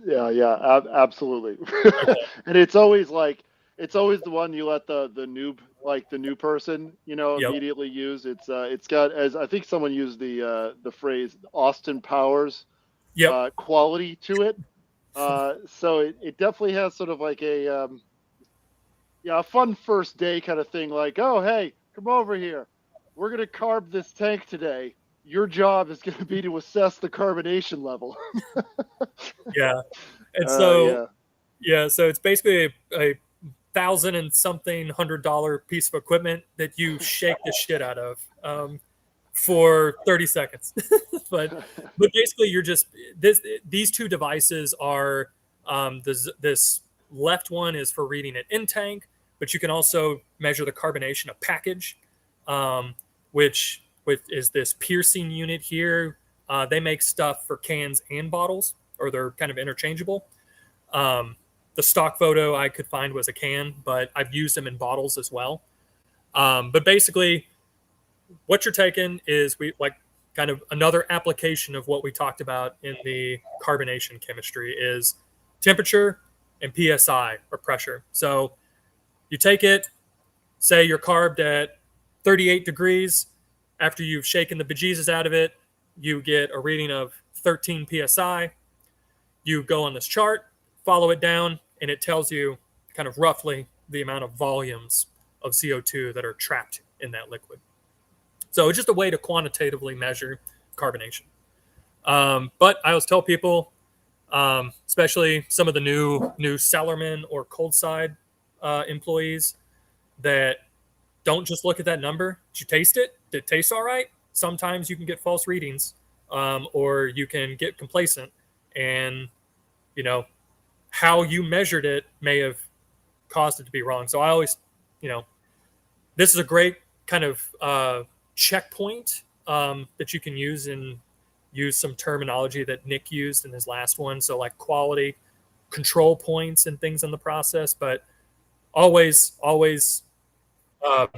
Yeah, yeah, absolutely. Okay. And it's always like it's always the one you let the noob, like the new person, Yep. immediately use. It's got, as I think someone used the phrase Austin Powers Yep. quality to it. So it definitely has sort of like a fun first day kind of thing. Like, oh hey, come over here. We're gonna carb this tank today. Your job is going to be to assess the carbonation level. Yeah. And so, Yeah. yeah, so it's basically a thousand and something $100 piece of equipment that you shake the shit out of for 30 seconds. but but basically, you're just these two devices are this left one is for reading an in tank, but you can also measure the carbonation of package, which is this piercing unit here. They make stuff for cans and bottles, or they're kind of interchangeable. Um, the stock photo I could find was a can, but I've used them in bottles as well. But basically, what you're taking is we like kind of another application of what we talked about in the carbonation chemistry is temperature and psi, or pressure. So you take it, say you're carved at 38 degrees. After you've shaken the bejesus out of it, you get a reading of 13 psi. You go on this chart, follow it down, and it tells you kind of roughly the amount of volumes of CO2 that are trapped in that liquid. So it's just a way to quantitatively measure carbonation. But I always tell people, especially some of the new cellarmen or cold side employees, that don't just look at that number. Did you taste it? Did it taste all right? Sometimes you can get false readings, or you can get complacent, and how you measured it may have caused it to be wrong. So I always, this is a great kind of checkpoint that you can use and use some terminology that Nick used in his last one. So like quality control points and things in the process, but always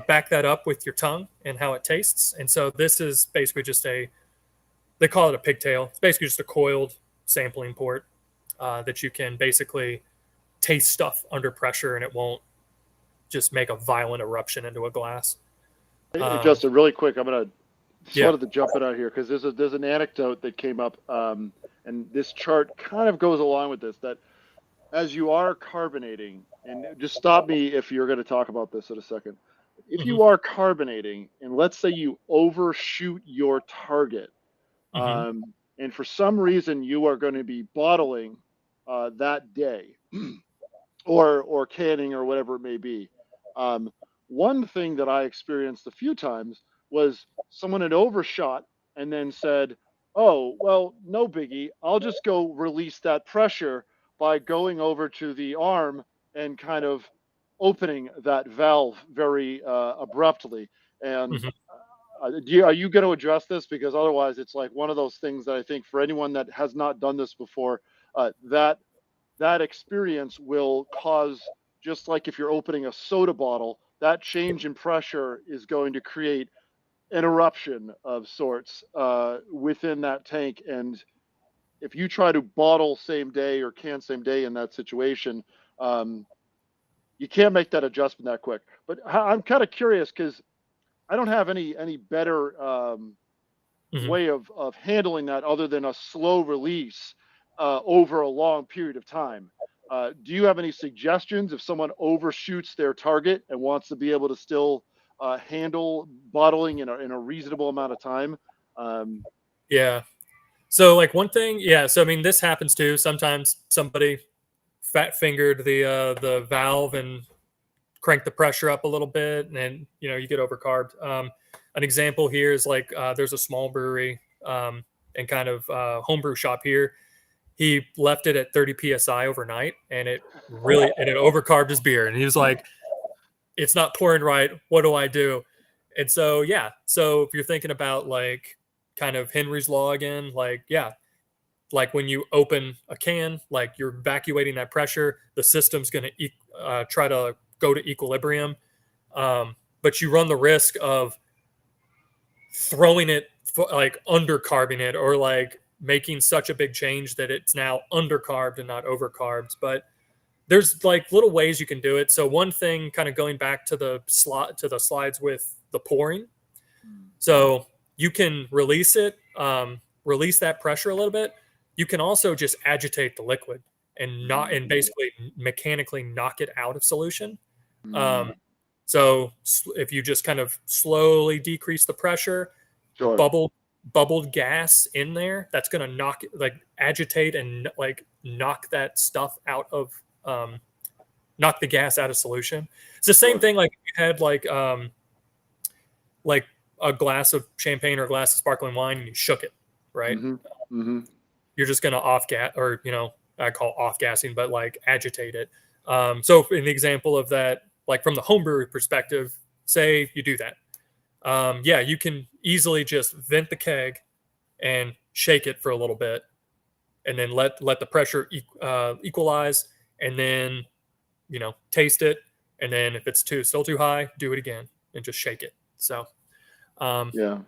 back that up with your tongue and how it tastes. And so this is basically just they call it a pigtail. It's basically just a coiled sampling port that you can basically taste stuff under pressure and it won't just make a violent eruption into a glass. Hey, Justin, really quick, I'm gonna just Yeah. wanted to jump it out here because there's an anecdote that came up, and this chart kind of goes along with this. That as you are carbonating, and just stop me if you're going to talk about this in a second. If Mm-hmm. you are carbonating, and let's say you overshoot your target, Mm-hmm. um, and for some reason you are going to be bottling that day, or canning or whatever it may be. Um, One thing that I experienced a few times was someone had overshot and then said, "Oh, well, no biggie. I'll just go release that pressure by going over to the arm and kind of opening that valve very abruptly." And Mhm. are you going to address this? Because otherwise, it's like one of those things that I think for anyone that has not done this before, that experience will cause, just like if you're opening a soda bottle, that change in pressure is going to create an eruption of sorts within that tank. And if you try to bottle same day or can same day in that situation, um, you can't make that adjustment that quick. But I'm kind of curious because I don't have any better Mhm. way of handling that other than a slow release over a long period of time. Do you have any suggestions if someone overshoots their target and wants to be able to still handle bottling in a reasonable amount of time? Um, Yeah. So like one thing, yeah. So I mean, this happens too. Sometimes somebody fat fingered the valve and cranked the pressure up a little bit, and then you get overcarbed. An example here is like there's a small brewery and kind of homebrew shop here. He left it at 30 psi overnight, and it overcarbed his beer. And he was like, "It's not pouring right. What do I do?" And so yeah, so if you're thinking about like kind of Henry's law again, like yeah, like when you open a can, like you're evacuating that pressure, the system's going to try to go to equilibrium, but you run the risk of throwing it like undercarbing it, or like making such a big change that it's now undercarbed and not overcarbed. But there's like little ways you can do it. So one thing, kind of going back to the slides with the pouring, so you can release it, release that pressure a little bit. You can also just agitate the liquid and not and basically mechanically knock it out of solution. Um, so if you just kind of slowly decrease the pressure, sure, bubble bubbled gas in there, that's going to knock like agitate and like knock that stuff out of knock the gas out of solution. It's the same sure. thing like if you had like a glass of champagne or a glass of sparkling wine and you shook it, right? Hmm. Hmm. You're just going to off gas, or I call off gassing, but like agitate it. So in the example of that, like from the homebrewer perspective, say you do that, yeah, you can easily just vent the keg and shake it for a little bit, and then let the pressure equalize, and then taste it, and then if it's still too high, do it again and just shake it. So um, Yeah.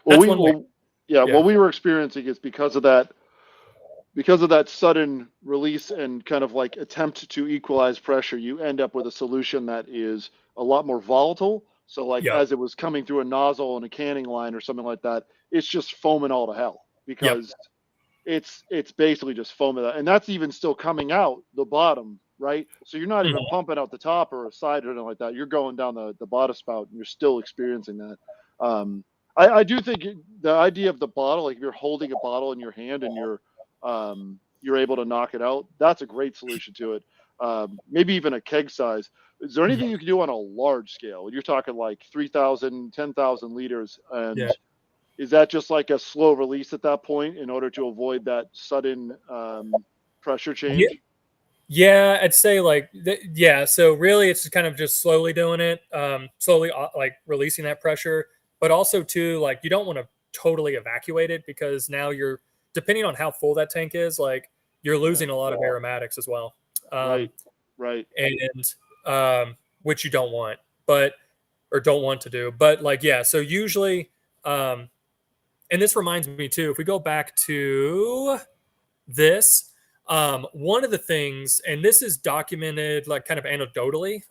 Well, that's we one way. well, yeah. Yeah. What we were experiencing is because of that sudden release and kind of like attempt to equalize pressure, you end up with a solution that is a lot more volatile. So like Yep. as it was coming through a nozzle in a canning line or something like that, it's just foaming all to hell Yep. because it's basically just foaming, and that's even still coming out the bottom, right? So you're not even Mhm. pumping out the top or a side or anything like that. You're going down the bottom spout and you're still experiencing that. I do think the idea of the bottle, like if you're holding a bottle in your hand and you're able to knock it out, that's a great solution to it. Maybe even a keg size. Is there anything Mhm. you can do on a large scale? You're talking like 3,000, 10,000 liters, Yeah. and is that just like a slow release at that point in order to avoid that sudden pressure Yeah. change? Yeah, I'd say like yeah. So really, it's kind of just slowly doing it, slowly like releasing that pressure, but also too like you don't want to totally evacuate it, because now you're depending on how full that tank is, like you're Yeah, losing a lot of aromatics as well, right, right. and which you don't want, but or don't want to do. But like yeah, so usually, um, and this reminds me too. If we go back to this, one of the things, and this is documented like kind of anecdotally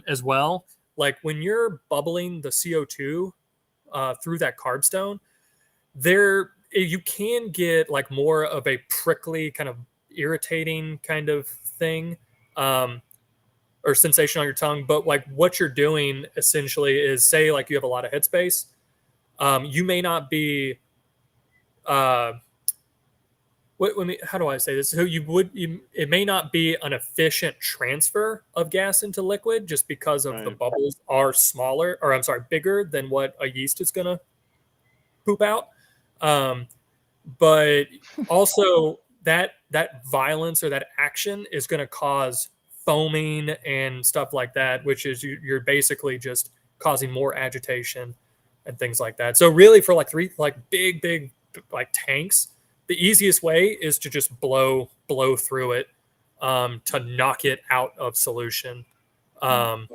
as well, like when you're bubbling the CO2 through that carb stone, there you can get like more of a prickly kind of irritating kind of thing, um, or sensation on your tongue. But like what you're doing essentially is, say like you have a lot of headspace, you may not be uh, how do I say this? So it may not be an efficient transfer of gas into liquid just because of the Right. bubbles are smaller, or I'm sorry, bigger than what a yeast is going to poop out. Um, but also that violence or that action is going to cause foaming and stuff like that, which is you're basically just causing more agitation and things like that. So really, for like big like tanks, the easiest way is to just blow through it, to knock it out of solution, um,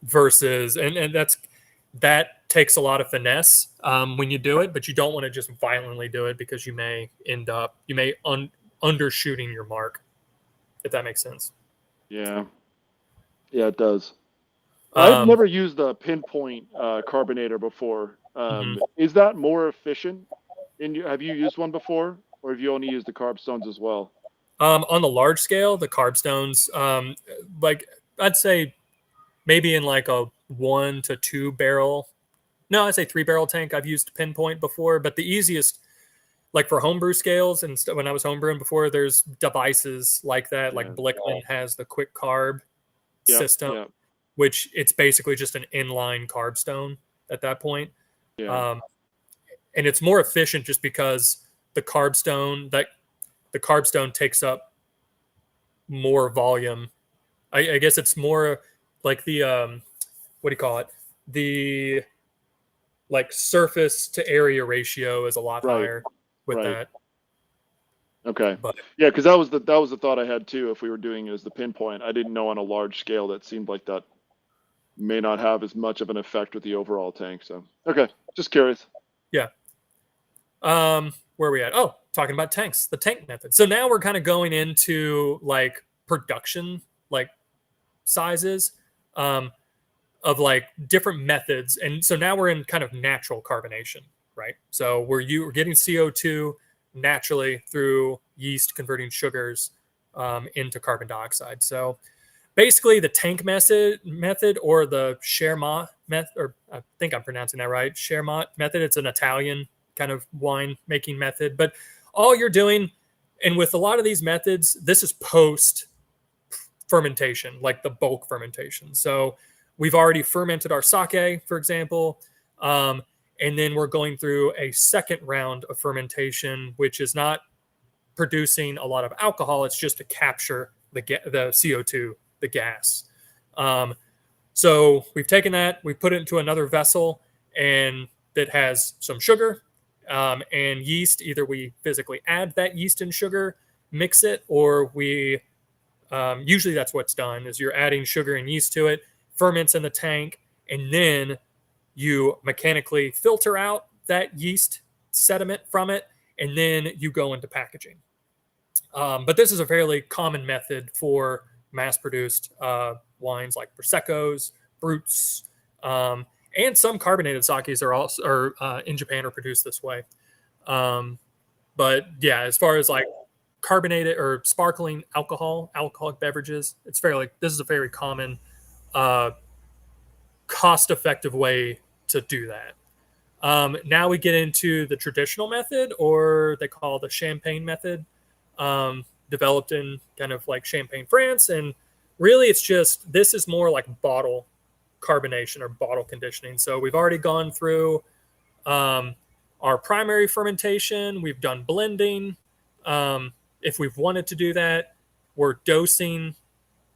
versus and that takes a lot of finesse, when you do it, but you don't want to just violently do it because you may undershooting your mark, if that makes sense. Yeah. Yeah, it does. I've Um, never used a pinpoint carbonator before. mhm. Is that more efficient? Have you used one before, or have you only used the carb stones as well? On the large scale, the carb stones, like I'd say maybe in like a 1 to 2 barrel. No, I'd say 3 barrel tank. I've used pinpoint before, but the easiest, like for homebrew scales, and when I was homebrewing before, there's devices like that. Like Yeah. Blickman has the quick carb Yep. system, Yep. which it's basically just an inline carb stone at that point. Yeah. Um, and it's more efficient just because the carb stone takes up more volume. I guess it's more like the what do you call it? The like surface to area ratio is a lot Right. higher with Right. that. Okay. But Yeah, because that was the thought I had too. If we were doing it as the pinpoint, I didn't know on a large scale that seemed like that may not have as much of an effect with the overall tank. So okay, just curious. yeah. Where are we at? Oh, talking about tanks, the tank method. So now we're kind of going into like production, like sizes, um, of like different methods. And so now we're in kind of natural carbonation, right? So we're getting CO2 naturally through yeast converting sugars, into carbon dioxide. So basically, the tank method or the Chermat method, or I think I'm pronouncing that right, Chermat method. It's an Italian kind of wine making method. But all you're doing, and with a lot of these methods, this is post fermentation, like the bulk fermentation. So we've already fermented our sake, for example, and then we're going through a second round of fermentation, which is not producing a lot of alcohol. It's just to capture the CO2, the gas. Um, so we've taken that, we put it into another vessel, and that has some sugar, and yeast. Either we physically add that yeast and sugar, mix it, or we usually that's what's done is you're adding sugar and yeast to it, ferments in the tank, and then you mechanically filter out that yeast sediment from it, and then you go into packaging. But this is a fairly common method for mass-produced wines like proseccos, brutes, and some carbonated sakes are also in Japan are produced this way. Um, but yeah, as far as like carbonated or sparkling alcoholic beverages, this is a very common, uh, cost-effective way to do that. Now we get into the traditional method, or they call the champagne method, developed in kind of like Champagne, France. And really, this is more like bottle carbonation or bottle conditioning. So we've already gone through, um, our primary fermentation, we've done blending. Um, if we've wanted to do that, we're dosing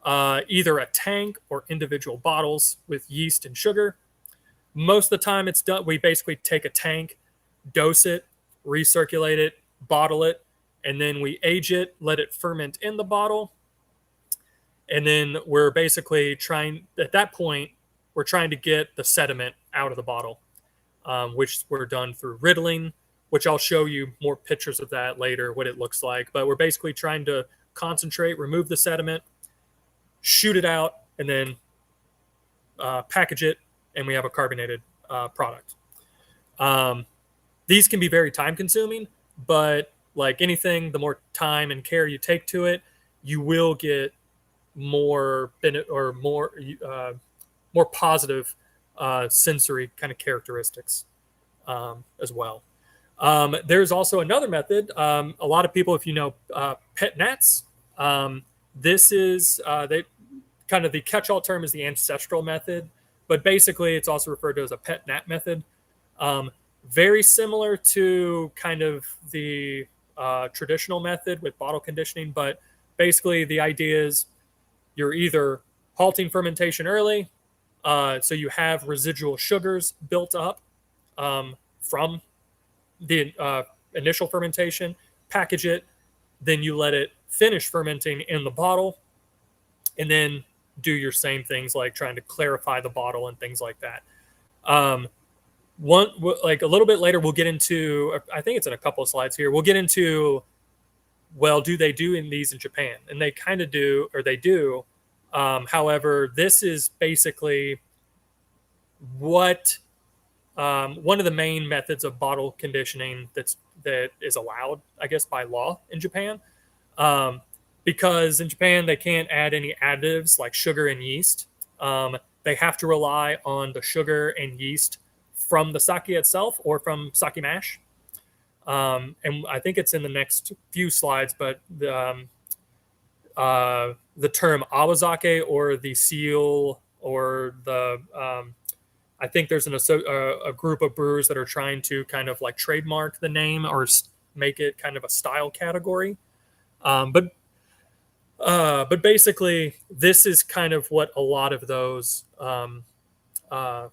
either a tank or individual bottles with yeast and sugar. Most of the time, it's done. We basically take a tank, dose it, recirculate it, bottle it, and then we age it, let it ferment in the bottle. And then we're basically at that point, we're trying to get the sediment out of the bottle, which we're done through riddling, which I'll show you more pictures of that later, what it looks like. But we're basically trying to concentrate, remove the sediment, shoot it out, and then package it, and we have a carbonated product. Um, these can be very time consuming, but like anything, the more time and care you take to it, you will get more or more positive sensory kind of characteristics, as well. There's also another method. A lot of people, if you know pet nats, this is they kind of the catch-all term is the ancestral method, but basically it's also referred to as a pet nat method. Um, Very similar to kind of the traditional method with bottle conditioning, but basically the idea is you're either halting fermentation early, so you have residual sugars built up from the initial fermentation, package it, then you let it finish fermenting in the bottle, and then do your same things like trying to clarify the bottle and things like that. Um, one like a little bit later, we'll get into. I think it's in a couple of slides here. We'll get into well, do they do in these in Japan? And they kind of do, or they do. However, this is basically what one of the main methods of bottle conditioning that is allowed, I guess, by law in Japan. Um, because in Japan they can't add any additives like sugar and yeast. They have to rely on the sugar and yeast from the sake itself or from sake mash. And I think it's in the next few slides, but the term awazake or the seal or the I think there's a group of brewers that are trying to kind of like trademark the name or make it kind of a style category. But basically, this is kind of what a lot of those uh,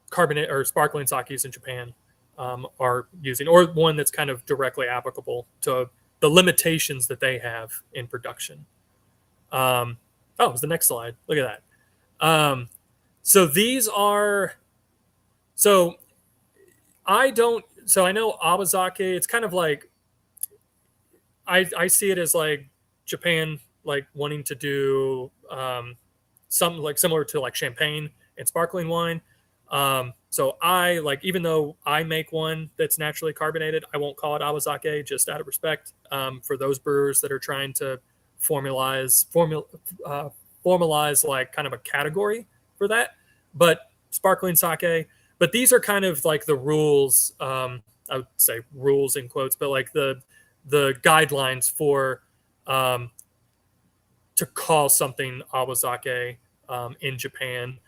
carbonate or sparkling sakes in Japan are using, or one that's kind of directly applicable to the limitations that they have in production. Oh, it was the next slide. Look at that. So these are so I don't so I know Awazake. It's kind of like I see it as like Japan like wanting to do something like similar to like champagne and sparkling wine. So I like even though I make one that's naturally carbonated, I won't call it Awazake just out of respect for those brewers that are trying to formalize uh, formalize like kind of a category for that. But sparkling sake. But these are kind of like the rules. I would say rules in quotes, but like the guidelines for um, to call something awazake in Japan.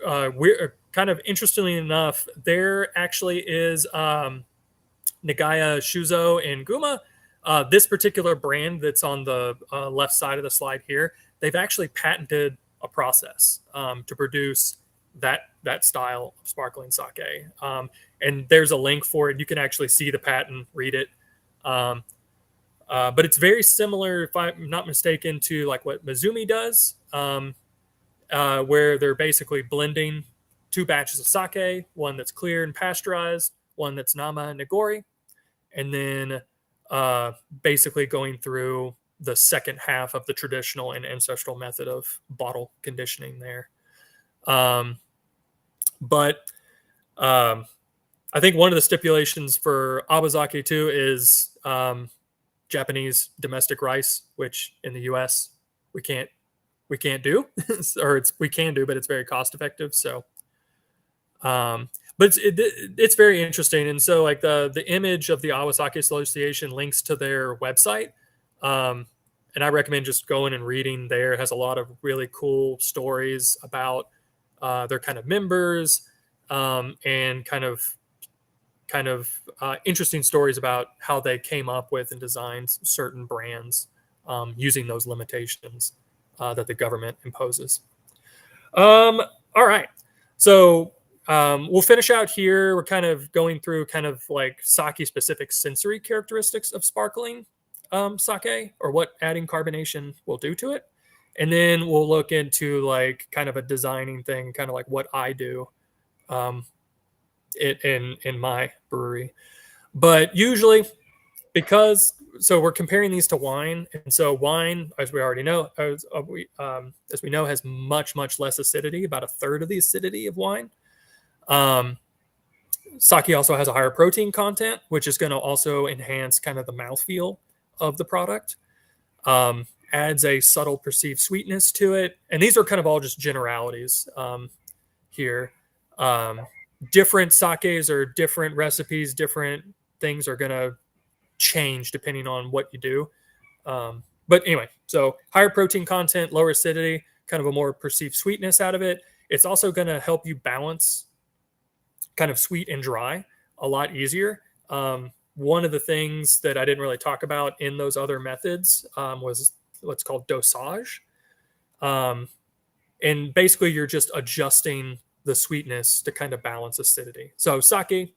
We're kind of interestingly enough, there actually is Nagaya Shuzo in Guma. This particular brand that's on the left side of the slide here, they've actually patented a process to produce that style of sparkling sake. And there's a link for it. You can actually see the patent, read it. But it's very similar, if I'm not mistaken, to like what Mizumi does, where they're basically blending two batches of sake, one that's clear and pasteurized, one that's nama and nigori, and then basically going through the second half of the traditional and ancestral method of bottle conditioning there. But I think one of the stipulations for Awazake too is Japanese domestic rice, which in the U.S. we can't do, or we can do, but it's very cost effective. So, but it's very interesting, and so like the image of the Awasake Association links to their website, and I recommend just going and reading there. It has a lot of really cool stories about their kind of members and kind of interesting stories about how they came up with and designed certain brands using those limitations that the government imposes. All right. So we'll finish out here. We're kind of going through kind of like sake specific sensory characteristics of sparkling sake or what adding carbonation will do to it. And then we'll look into like kind of a designing thing, kind of like what I do in my brewery. But usually, because so we're comparing these to wine, and so wine, as we already know, as we know, has much less acidity, about a third of the acidity of wine. Sake also has a higher protein content, which is going to also enhance kind of the mouthfeel of the product. Adds a subtle perceived sweetness to it, and these are kind of all just generalities here. different sakes or different recipes, different things are going to change depending on what you do. But anyway, so higher protein content, lower acidity, kind of a more perceived sweetness out of it. It's also going to help you balance kind of sweet and dry a lot easier. One of the things that I didn't really talk about in those other methods was what's called dosage. Um, and basically, you're just adjusting the sweetness to kind of balance acidity. So, sake,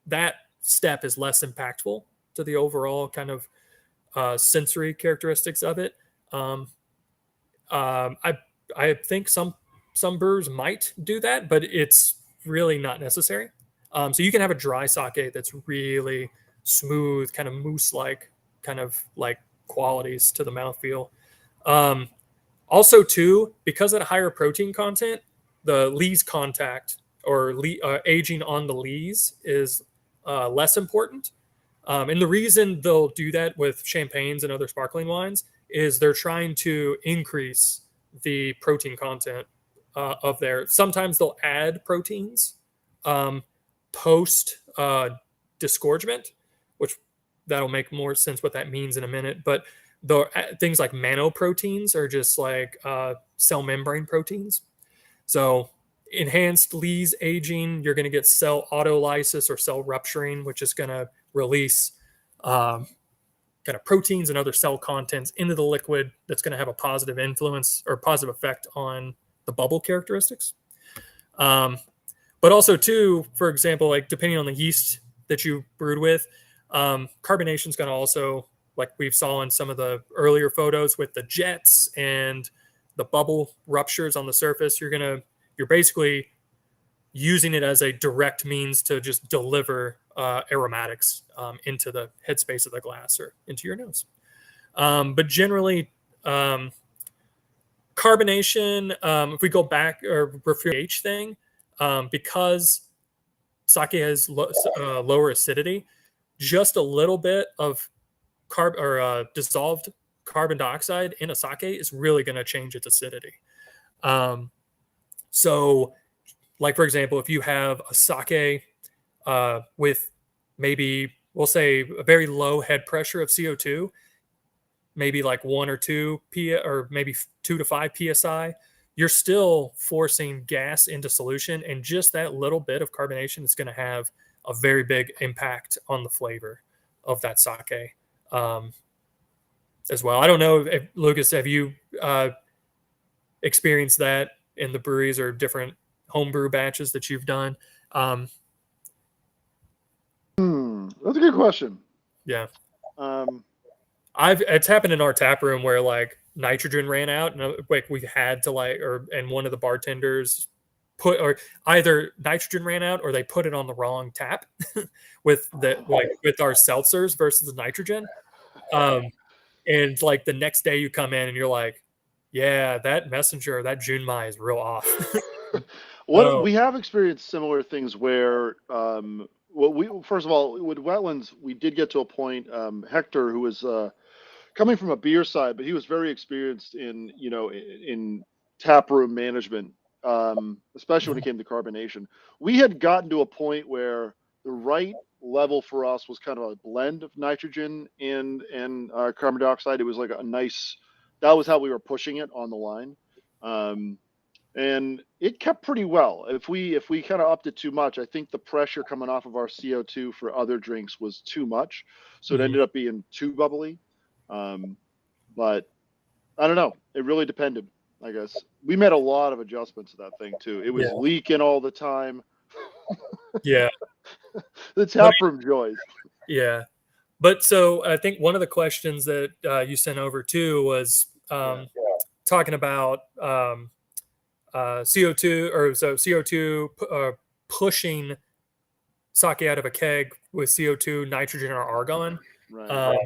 that step is less impactful to the overall kind of sensory characteristics of it. Um, um, I I think some brewers might do that, but it's really not necessary. So you can have a dry sake that's really smooth, kind of mousse like, kind of like qualities to the mouthfeel. Um, Also, too, because of the higher protein content, the lees contact or aging on the lees is less important. And the reason they'll do that with champagnes and other sparkling wines is they're trying to increase the protein content of there. Sometimes they'll add proteins um, post disgorgement, which that'll make more sense what that means in a minute. But the things like manoproteins are just like cell membrane proteins. So enhanced lees aging, you're going to get cell autolysis or cell rupturing, which is going to release um, kind of proteins and other cell contents into the liquid. That's going to have a positive influence or positive effect on the bubble characteristics. Um, but also, too, for example, like depending on the yeast that you brewed with, carbonation is going to also, like we saw in some of the earlier photos with the jets and the bubble ruptures on the surface, you're basically using it as a direct means to just deliver aromatics into the headspace of the glass or into your nose. But generally, carbonation, if we go back or refer to the H thing, because sake has lower acidity, just a little bit of dissolved carbon dioxide in a sake is really going to change its acidity. So, like for example, if you have a sake with maybe we'll say a very low head pressure of CO2, maybe like 1 or 2 or maybe 2 to 5 psi, you're still forcing gas into solution, and just that little bit of carbonation is going to have a very big impact on the flavor of that sake as well. I don't know if Lucas, have you experienced that in the breweries or different homebrew batches that you've done? That's a good question. Yeah. Um, It's happened in our tap room where like nitrogen ran out, and like we had to and one of the bartenders put, or either nitrogen ran out or they put it on the wrong tap with with our seltzers versus the nitrogen. And like the next day you come in and you're like, yeah, that messenger, that Junmai is real off. what So we have experienced similar things where, well, we first of all with wetlands, we did get to a point. Hector, who was coming from a beer side, but he was very experienced in in tap room management, especially when it came to carbonation. We had gotten to a point where the right level for us was kind of a blend of nitrogen and carbon dioxide. It was like a nice. That was how we were pushing it on the line, and it kept pretty well. If we kind of upped it too much, I think the pressure coming off of our CO2 for other drinks was too much, so it mhm, ended up being too bubbly. But I don't know. It really depended. I guess we made a lot of adjustments to that thing too. It was yeah, leaking all the time. yeah, The but tap room joys. yeah. But so I think one of the questions that you sent over too was Yeah. talking about CO2, or so CO2 pushing sake out of a keg with CO2, nitrogen, or argon. Right. Uh,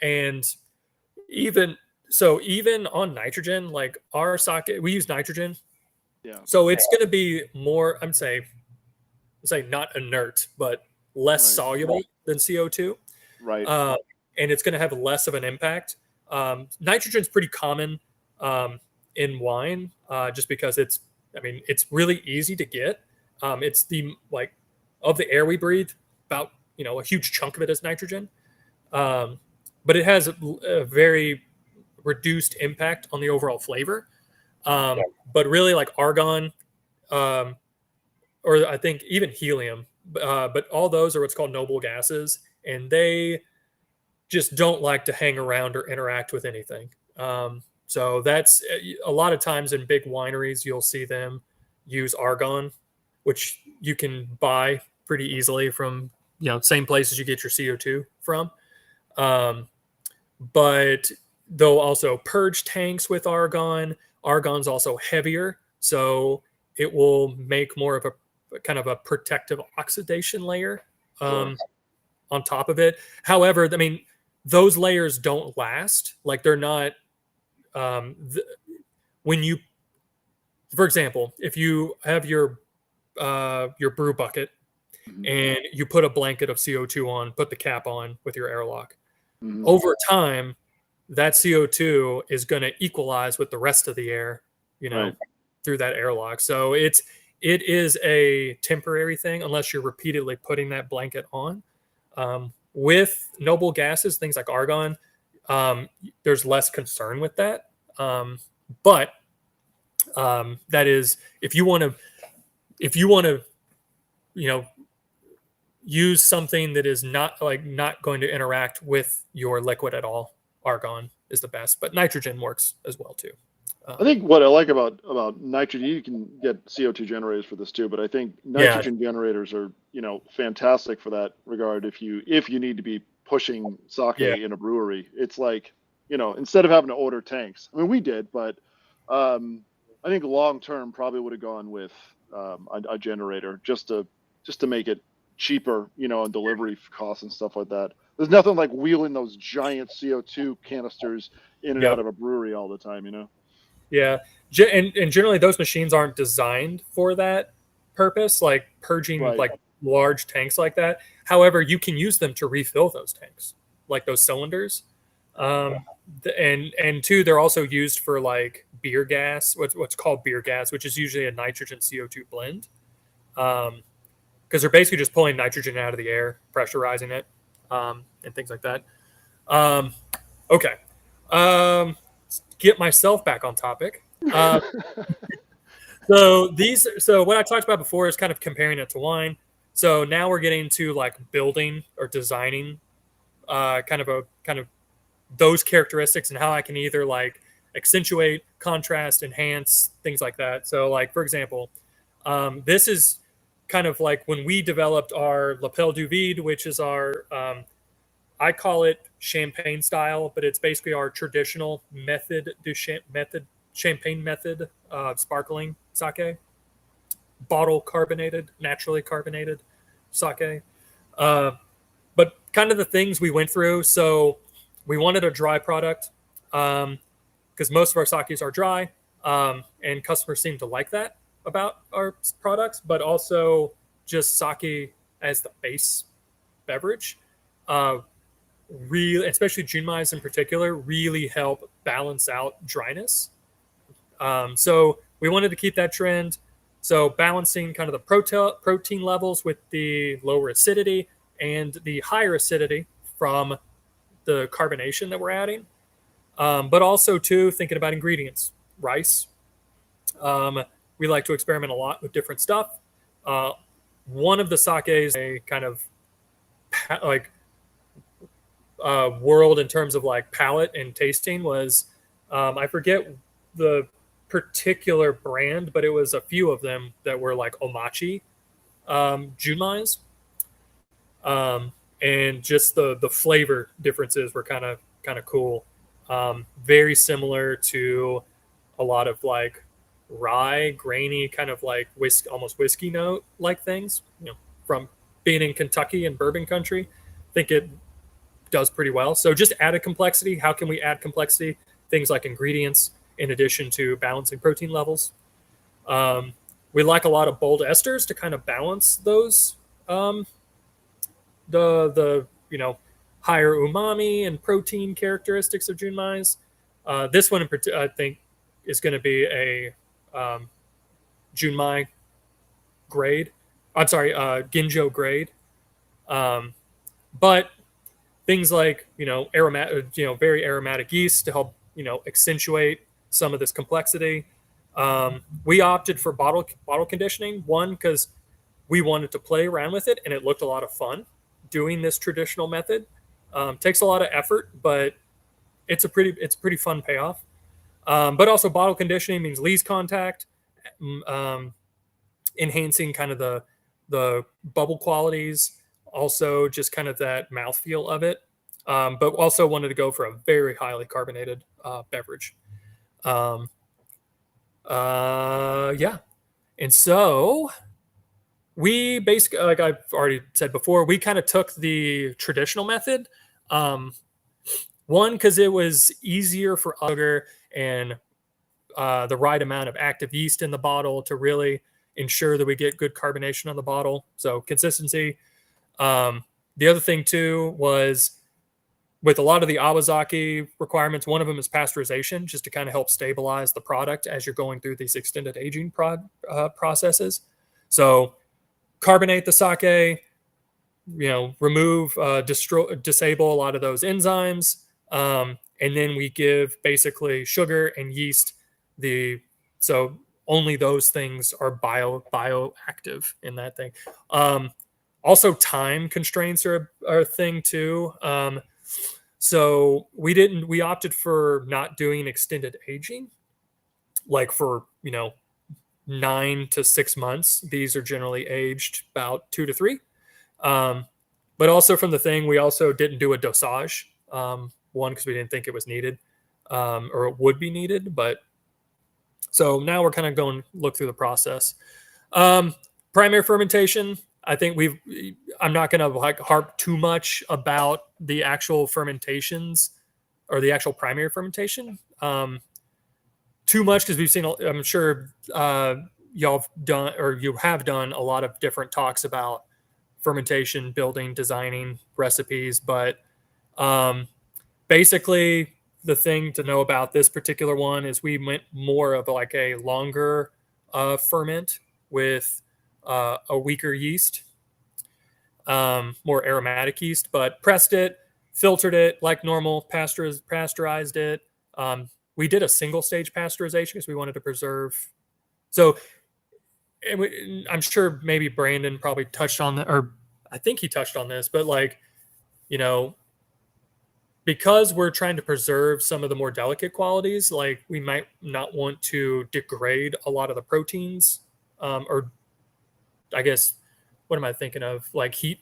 and even even on nitrogen, like our sake, we use nitrogen. Yeah. So it's going to be more, say not inert, but less Right. soluble than CO2. Right. Uh, and it's going to have less of an impact. Nitrogen is pretty common in wine just because it's really easy to get. It's the like of the air we breathe, about a huge chunk of it is nitrogen, um, but it has a very reduced impact on the overall flavor. Yeah. But really, like argon, um, or I think even helium, but all those are what's called noble gases, and they just don't like to hang around or interact with anything. So that's a lot of times in big wineries, you'll see them use argon, which you can buy pretty easily from same places you get your CO2 from. Um, but they'll also purge tanks with argon. Argon's also heavier, so it will make more of a kind of a protective oxidation layer Sure. on top of it. However, I mean, those layers don't last. Like they're not um, th- when you, for example, if you have your brew bucket Hmm. and you put a blanket of CO2 on, put the cap on with your airlock. Hmm. Over time, that CO2 is going to equalize with the rest of the air, you know, Right. through that airlock. So it is a temporary thing unless you're repeatedly putting that blanket on. With noble gases, things like argon, there's less concern with that. But that is if you want to, you know, use something that is not going to interact with your liquid at all, argon is the best, but nitrogen works as well too. I Um, think what I like about nitrogen, you can get CO2 generators for this too, but I think yeah, nitrogen generators are, fantastic for that regard. If you need to be pushing sake yeah, in a brewery, it's like, instead of having to order tanks. I mean, we did, but I think long term probably would have gone with a generator just to make it cheaper, and delivery costs and stuff like that. There's nothing like wheeling those giant CO2 canisters in and out yep, of a brewery all the time. yeah. And generally, those machines aren't designed for that purpose, like purging Right. like large tanks like that. However, you can use them to refill those tanks, like those cylinders. Um, and two, they're also used for like beer gas, what's called beer gas, which is usually a nitrogen CO2 blend. Because they're basically just pulling nitrogen out of the air, pressurizing it, and things like that. Um, okay, get myself back on topic. Uh, so what I talked about before is kind of comparing it to wine. So now we're getting to like building or designing, kind of those characteristics and how I can either like accentuate, contrast, enhance things like that. So like for example, this is kind of like when we developed our Lapel du Vide, which is our I call it champagne style, but it's basically our traditional champagne method sparkling sake, bottle carbonated, naturally carbonated sake. Uh, but kind of the things we went through. So we wanted a dry product because most of our sakes are dry, and customers seem to like that about our products. But also just sake as the base beverage, uh, really, especially junmais in particular, really help balance out dryness. So we wanted to keep that trend. So balancing kind of the protein levels with the lower acidity and the higher acidity from the carbonation that we're adding, but also too thinking about ingredients. Rice. We like to experiment a lot with different stuff. Uh, one of the sakes, a kind of like world in terms of like palate and tasting was, I forget the particular brand, but it was a few of them that were like omachi junmais, um, and just the flavor differences were kind of cool. Very similar to a lot of like rye, grainy, kind of like whiskey, almost whiskey note like things. From being in Kentucky and bourbon country, I think it does pretty well. So just added complexity. How can we add complexity? Things like ingredients, in addition to balancing protein levels. Um, we like a lot of bold esters to kind of balance those um, the higher umami and protein characteristics of junmais. This one in particular, I think, is going to be a junmai grade. I'm sorry, Ginjo grade. Um, but things like aromatic, very aromatic yeast to help accentuate some of this complexity. We opted for bottle conditioning, one because we wanted to play around with it and it looked a lot of fun doing this traditional method. Takes a lot of effort, but it's a pretty fun payoff. But also bottle conditioning means lees contact, um, enhancing kind of the bubble qualities, also just kind of that mouthfeel of it. But also wanted to go for a very highly carbonated beverage. Um, yeah, and so we basically, like I've already said before, we kind of took the traditional method. Um, one, because it was easier for sugar and the right amount of active yeast in the bottle to really ensure that we get good carbonation on the bottle. So consistency. The other thing too was with a lot of the Awazaki requirements, one of them is pasteurization, just to kind of help stabilize the product as you're going through these extended aging processes. So carbonate the sake, remove, disable a lot of those enzymes, and then we give basically sugar and yeast. So only those things are bioactive in that thing. Also, time constraints are a thing too. So we opted for not doing extended aging, like for 9 to 6 months. These are generally aged about 2 to 3. Um, but also from the thing, we also didn't do a dosage. One, because we didn't think it was needed, or it would be needed. But so now we're kind of going look through the process. Um, Primary fermentation. I think I'm not going to like harp too much about the actual fermentations or the actual primary fermentation. Too much because we've seen. I'm sure y'all have done or you have done a lot of different talks about fermentation, building, designing recipes. But um, basically, the thing to know about this particular one is we went more of like a longer ferment with a weaker yeast, more aromatic yeast, but pressed it, filtered it like normal, pasteurized it. We did a single stage pasteurization because we wanted to preserve. So I'm sure maybe Brandon probably touched on that, or I think he touched on this, but like, you know, because we're trying to preserve some of the more delicate qualities, like we might not want to degrade a lot of the proteins, or I guess, what am I thinking of? Like heat,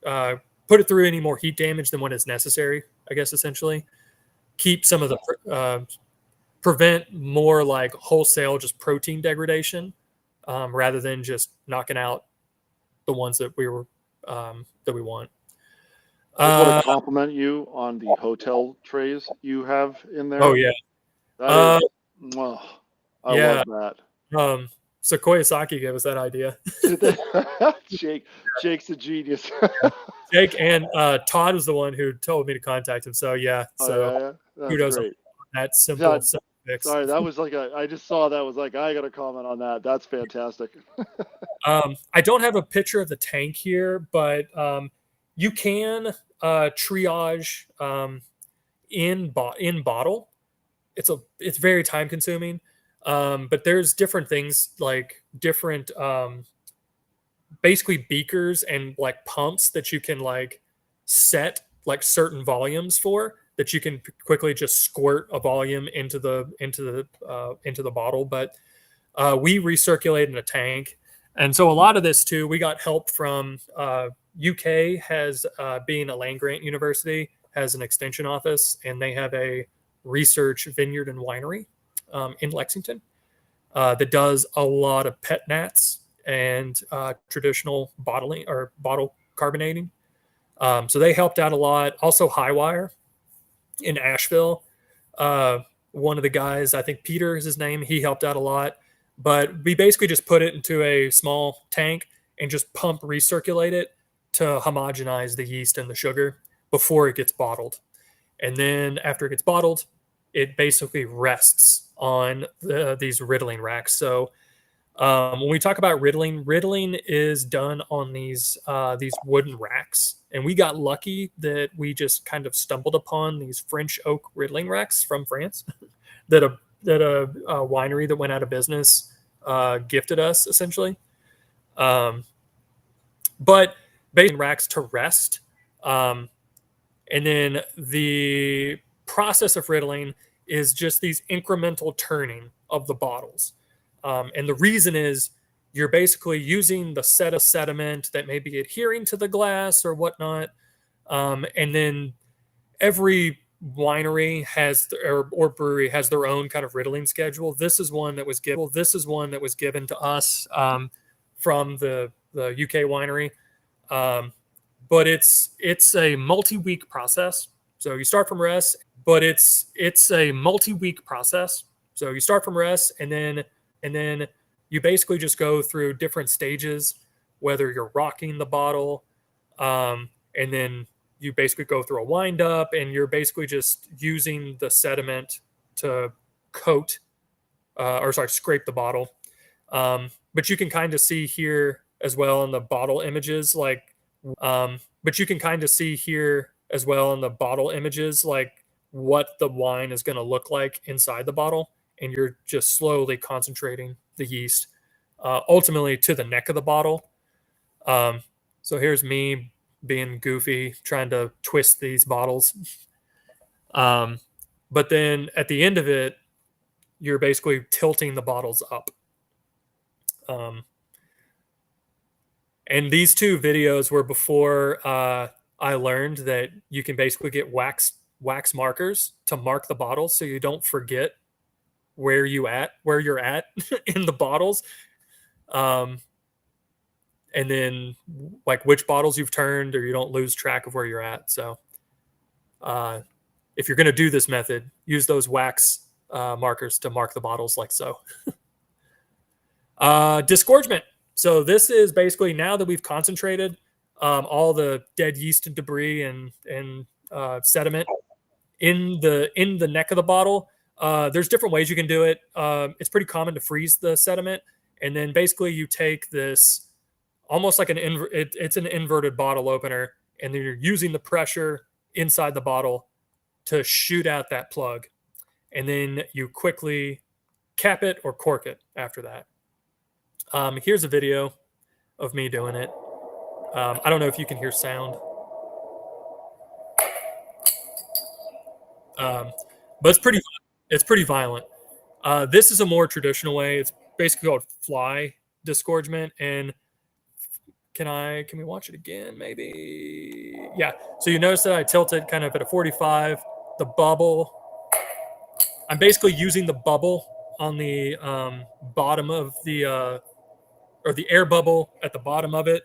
put it through any more heat damage than what is necessary, I guess, essentially. Keep some of the, prevent more like wholesale just protein degradation, rather than just knocking out the ones that that we want. I just want Uh, to compliment you on the hotel trays you have in oh there. yeah, That is, uh, mwah, I yeah. love that. Um, Sequoia Saki gave us that idea. Jake, Jake's a genius. Jake and Todd was the one who told me to contact him. So yeah, Oh so yeah, yeah, that's kudos on great. that Yeah, simple fix. sorry, that was like I just saw that was like I got to comment on that. That's fantastic. I don't have a picture of the tank here, but you can triage in bottle. It's very time consuming, but there's different things like different basically beakers and like pumps that you can like set like certain volumes for that you can quickly just squirt a volume into the bottle. But we recirculate in a tank. And so a lot of this too, we got help from UK has, being a land grant university, has an extension office, and they have a research vineyard and winery in Lexington that does a lot of pet nats and traditional bottling or bottle carbonating. So they helped out a lot. Also, Highwire in Asheville. Uh, One of the guys, I think Peter is his name, he helped out a lot. But we basically just put it into a small tank and just pump recirculate it to homogenize the yeast and the sugar before it gets bottled. And then after it gets bottled, it basically rests on these riddling racks. So When we talk about riddling is done on these wooden racks, and we got lucky that we just kind of stumbled upon these French oak riddling racks from France that a winery that went out of business gifted us essentially. Um, but basically racks to rest, um, and then the process of riddling is just these incremental turning of the bottles. And the reason is you're basically using the set of sediment that may be adhering to the glass or whatnot. And then every winery has or brewery has their own kind of riddling schedule. This is one that was given to us from the UK winery. Um, but it's a multi-week process. So you start from rest, but it's a multi-week process. So you start from rest, and then you basically just go through different stages, whether you're rocking the bottle, and then you basically go through a wind up, and you're basically just using the sediment to coat, scrape the bottle. But you can kind of see here as well in the bottle images, but you can kind of see here as well in the bottle images, like what the wine is going to look like inside the bottle. And you're just slowly concentrating the yeast ultimately to the neck of the bottle. So here's me being goofy, trying to twist these bottles. But then at the end of it, you're basically tilting the bottles up. And these two videos were before I learned that you can basically get wax markers to mark the bottles so you don't forget where you're at in the bottles. And then like which bottles you've turned, or you don't lose track of where you're at. So if you're going to do this method, use those wax markers to mark the bottles like so. Disgorgement. So this is basically, now that we've concentrated all the dead yeast and debris and sediment in the neck of the bottle, there's different ways you can do it. It's pretty common to freeze the sediment, and then basically you take this almost like it's an inverted bottle opener, and then you're using the pressure inside the bottle to shoot out that plug, and then you quickly cap it or cork it after that. Here's a video of me doing it. I don't know if you can hear sound, but it's pretty violent. This is a more traditional way. It's basically called fly disgorgement. And can we watch it again? Maybe. Yeah. So you notice that I tilted kind of at a 45. The bubble. I'm basically using the bubble on the bottom of the or the air bubble at the bottom of it.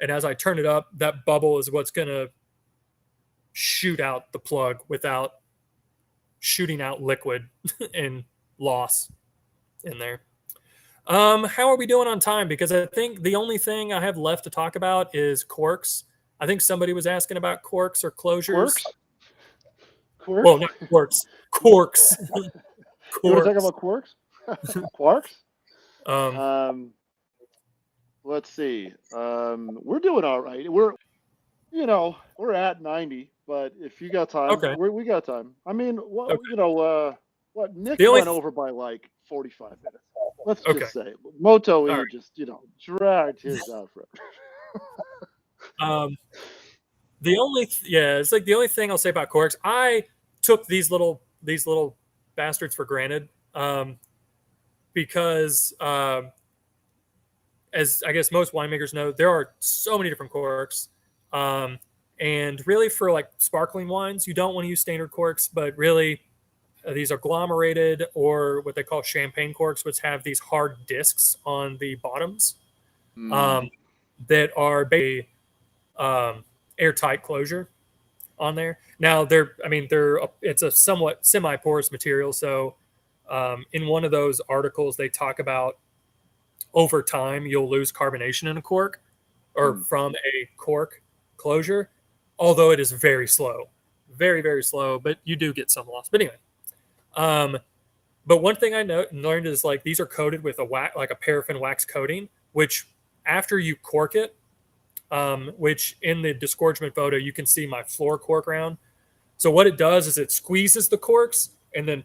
And as I turn it up, that bubble is what's going to shoot out the plug without shooting out liquid and loss in there. How are we doing on time? Because I think the only thing I have left to talk about is corks. I think somebody was asking about corks or closures. Quirks? Well, not corks. Corks. You want to talk about quarks? Quarks? Let's see. We're doing all right. We're at 90, but if you got time, okay. we got time. I mean, Okay. what Nick went over by like 45 minutes. Let's just say Moto E just dragged his out forever. It's like the only thing I'll say about corks. I took these little bastards for granted because as I guess most winemakers know, there are so many different corks. And really for like sparkling wines, you don't want to use standard corks, but really these are agglomerated or what they call champagne corks, which have these hard discs on the bottoms that are basically airtight closure on there. Now it's a somewhat semi-porous material. So in one of those articles, they talk about over time, you'll lose carbonation in a cork or from a cork closure, although it is very slow, very, very slow, but you do get some loss. But anyway, But one thing I learned is like these are coated with like a paraffin wax coating, which after you cork it, which in the disgorgement photo you can see my floor cork round. So what it does is it squeezes the corks, and then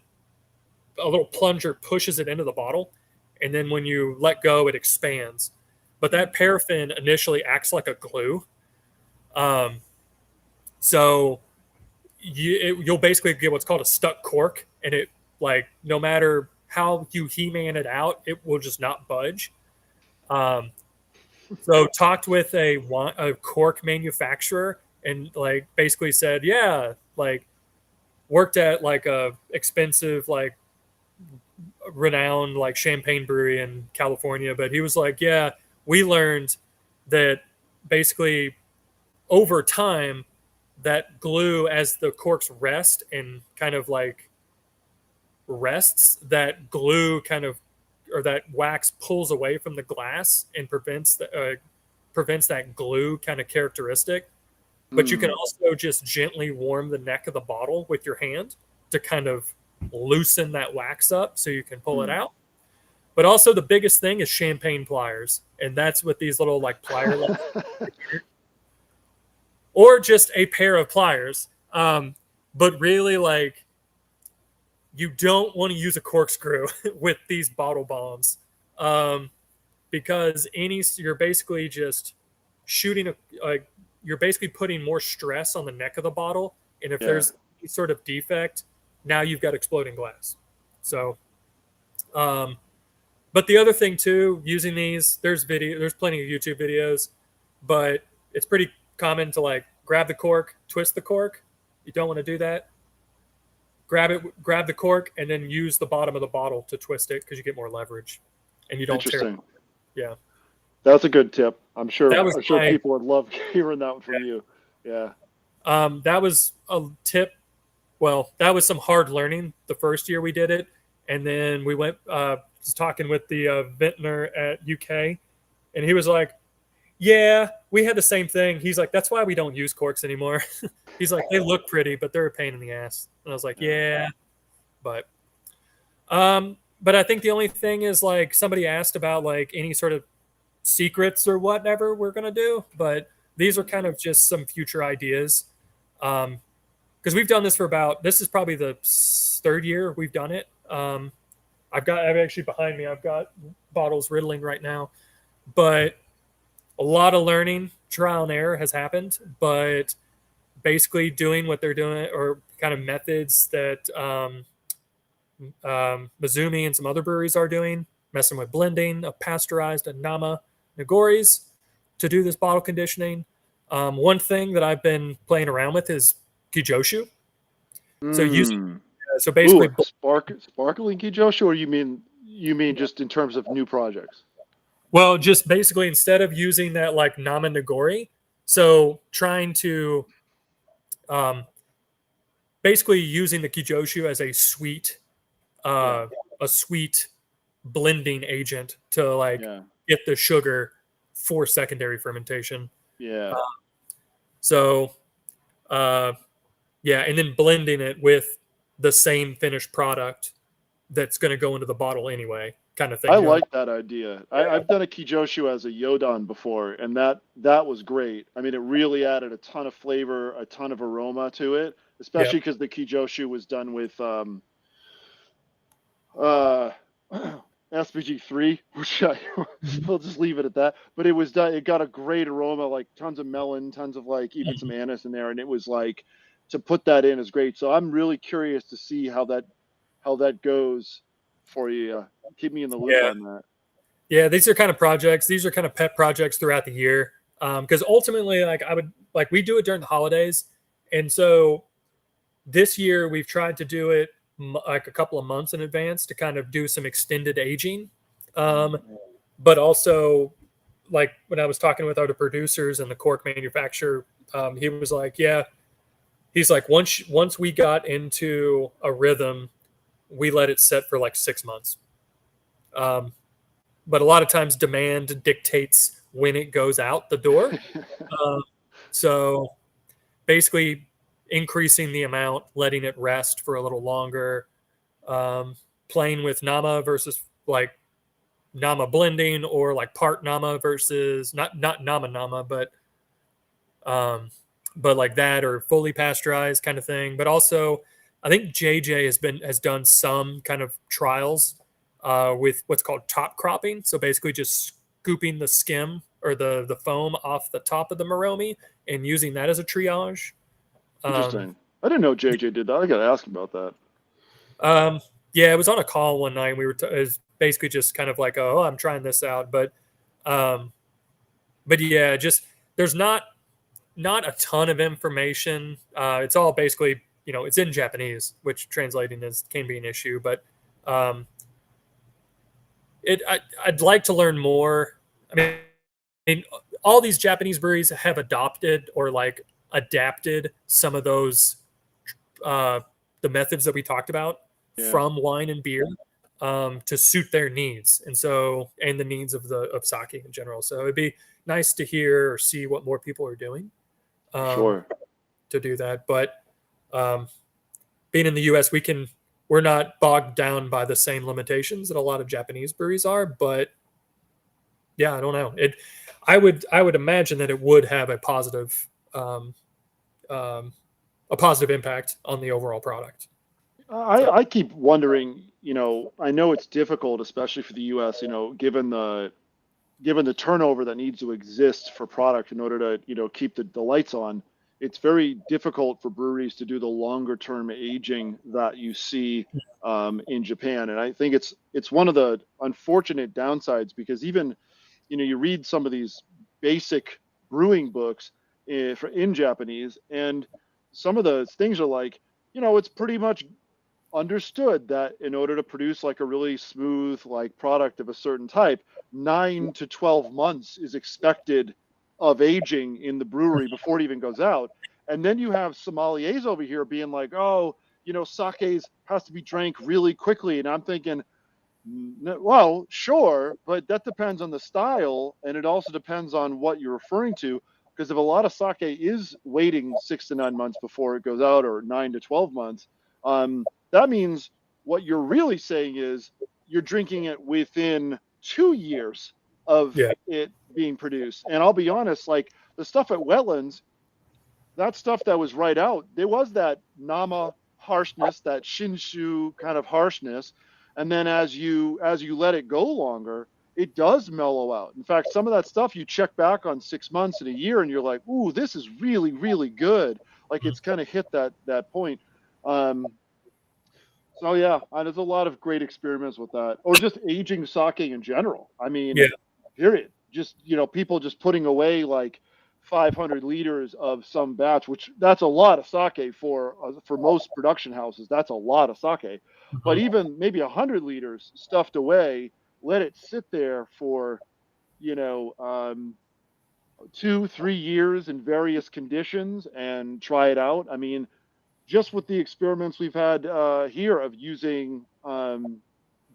a little plunger pushes it into the bottle, and then when you let go, it expands. But that paraffin initially acts like a glue, um, so you'll basically get what's called a stuck cork, and it like no matter how you He-Man it out, it will just not budge. Um, so talked with a cork manufacturer, and like basically said, yeah, like worked at like a expensive like renowned like champagne brewery in California, but he was like, yeah, we learned that basically over time that glue as the corks rest and kind of like rests, that glue kind of or that wax pulls away from the glass and prevents that glue kind of characteristic. But you can Mm. also just gently warm the neck of the bottle with your hand to kind of loosen that wax up so you can pull it Mm. out. But also the biggest thing is champagne pliers, and that's what these little like plier or just a pair of pliers. But really, like you don't want to use a corkscrew with these bottle bombs, um, because you're basically just shooting like you're basically putting more stress on the neck of the bottle, and if Yeah. there's any sort of defect, now you've got exploding glass. So, um, but the other thing too, using these, there's plenty of YouTube videos, but it's pretty common to like grab the cork, twist the cork. You don't want to do that. Grab the cork, and then use the bottom of the bottle to twist it because you get more leverage, and you don't tear. Interesting. Yeah, That's a good tip. I'm sure. that was I'm sure my people would love hearing that from you. Yeah. that was a tip. Well, that was some hard learning the first year we did it, and then we went was talking with the vintner at UK, and he was like, "Yeah, we had the same thing." He's like, "That's why we don't use corks anymore." He's like, "They look pretty, but they're a pain in the ass." And I was like, Yeah. "Yeah, but." But I think the only thing is like somebody asked about like any sort of secrets or whatever we're gonna do, but these are kind of just some future ideas. Because we've done this for this is probably the third year we've done it. I've actually behind me, I've got bottles riddling right now, but a lot of learning, trial and error has happened, but basically doing what they're doing or kind of methods that Mizumi and some other breweries are doing, messing with blending of pasteurized and Nama Nagoris to do this bottle conditioning. One thing that I've been playing around with is Kijoshu. So using Mm. so Ooh, basically, sparkling key, Joshua, or you mean just in terms of new projects? well, just basically instead of using that like Nama Nagori, so trying to um, basically using the Kijoshu as Yeah. uh, a sweet blending agent to like Yeah. get the sugar for secondary fermentation. Yeah. Uh, so uh, yeah, and then blending it with the same finished product that's going to go into the bottle anyway, kind of thing. I You know? like that idea. Yeah, I've done a kijoshu as a yodan before, and that was great. I mean, it really added a ton of flavor, a ton of aroma to it, yeah, especially because the kijoshu was done with uh SPG3, which we'll just leave it at that. But it was done. It got a great aroma, like tons of melon, tons of like even some anise in there, and it was like to put that in is great. So I'm really curious to see how that goes for you. Keep me in the loop yeah, on that. yeah. These are kind of projects. These are kind of pet projects throughout the year. Because ultimately, like I would like we do it during the holidays, and so this year we've tried to do it like a couple of months in advance to kind of do some extended aging. Um, but also, like when I was talking with other producers and the cork manufacturer, he was like, "Yeah, he's like once we got into a rhythm, we let it set for like 6 months. Um, but a lot of times, demand dictates when it goes out the door. Um, so basically, increasing the amount, letting it rest for a little longer, um, playing with Nama versus like Nama blending, or like part Nama versus not Nama, um, but like that, or fully pasteurized kind of thing. But also, I think JJ has done some kind of trials with what's called top cropping. So basically, just scooping the skim or the foam off the top of the Moromi and using that as a triage. Um, Interesting. I didn't know JJ did that. I got to ask about that. um, yeah, it was on a call one night. It was basically just kind of like, oh, I'm trying this out, um, but yeah, just there's not a ton of information. It's all basically, it's in Japanese, which translating can be an issue. But um, I'd like to learn more. I mean, all these Japanese breweries have adopted or like adapted some of those uh, the methods that we talked about Yeah, from wine and beer to suit their needs, and the needs of sake in general. So it'd be nice to hear or see what more people are doing. for Um, sure. to do that. But um, being in the U.S., we're not bogged down by the same limitations that a lot of Japanese breweries are. But yeah, I don't know. I would imagine that it would have um, um, a positive impact on the overall product. So I keep wondering, I know it's difficult, especially for the US, given the turnover that needs to exist for product in order to, keep the lights on. It's very difficult for breweries to do the longer term aging that you see in Japan. And I think it's one of the unfortunate downsides because even, you read some of these basic brewing books in Japanese, and some of the things are like, it's pretty much understood that in order to produce like a really smooth like product of a certain type, 9 to 12 months is expected of aging in the brewery before it even goes out. And then you have sommeliers over here being like, oh, sake's has to be drank really quickly. And I'm thinking, well, sure, but that depends on the style, and it also depends on what you're referring to. Because if a lot of sake is waiting 6 to 9 months before it goes out, or 9 to 12 months, that means what you're really saying is you're drinking it within 2 years of yeah, it being produced. And I'll be honest, like the stuff at Wetlands, that stuff that was right out, there was that Nama harshness, that Shinshu kind of harshness, and then as you let it go longer, it does mellow out. In fact, some of that stuff you check back on 6 months and a year, and you're like, "Ooh, this is really, really good." Like it's kind of hit that point. Um, so yeah, there's a lot of great experiments with that, or just aging sake in general. I yeah, mean, period. Just people just putting away like 500 liters of some batch, which that's a lot of sake for most production houses. That's a lot of sake. But mhm, even maybe 100 liters stuffed away, let it sit there for you know um, 2 3 years in various conditions and try it out. I mean, just with the experiments we've had here of using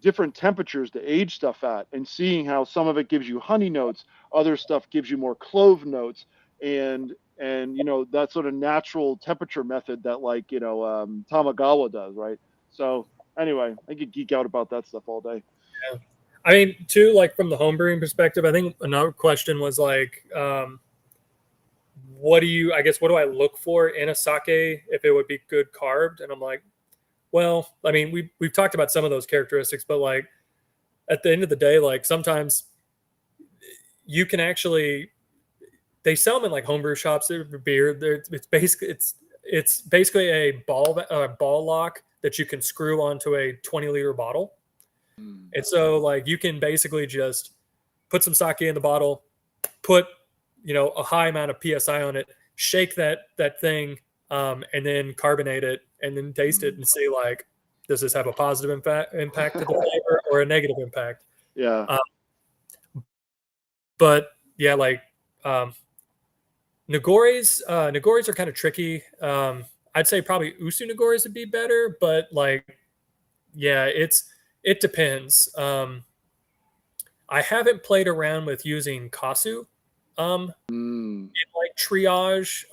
different temperatures to age stuff at, and seeing how some of it gives you honey notes, other stuff gives you more clove notes, and that sort of natural temperature method that like Tamagawa does, right? So anyway, I could geek out about that stuff all day. yeah. I mean, too, like from the homebrewing perspective, I think another question was like, what do I look for in a sake if it would be good carved? And I'm like, well, I mean, we've talked about some of those characteristics, but like at the end of the day, like sometimes you can actually they sell them in like homebrew shops. They're beer. It's basically a ball lock that you can screw onto a 20-liter bottle, Mm. and so like you can basically just put some sake in the bottle, put a high amount of psi on it, shake that thing, and then carbonate it, and then taste it Mm. and see like does this have a positive impact to the flavor or a negative impact. Yeah. Uh, but yeah, like um, Nagores are kind of tricky. I'd say probably Usu Nagores would be better, but like yeah, it depends. I haven't played around with using Kasu Mm. in like triage.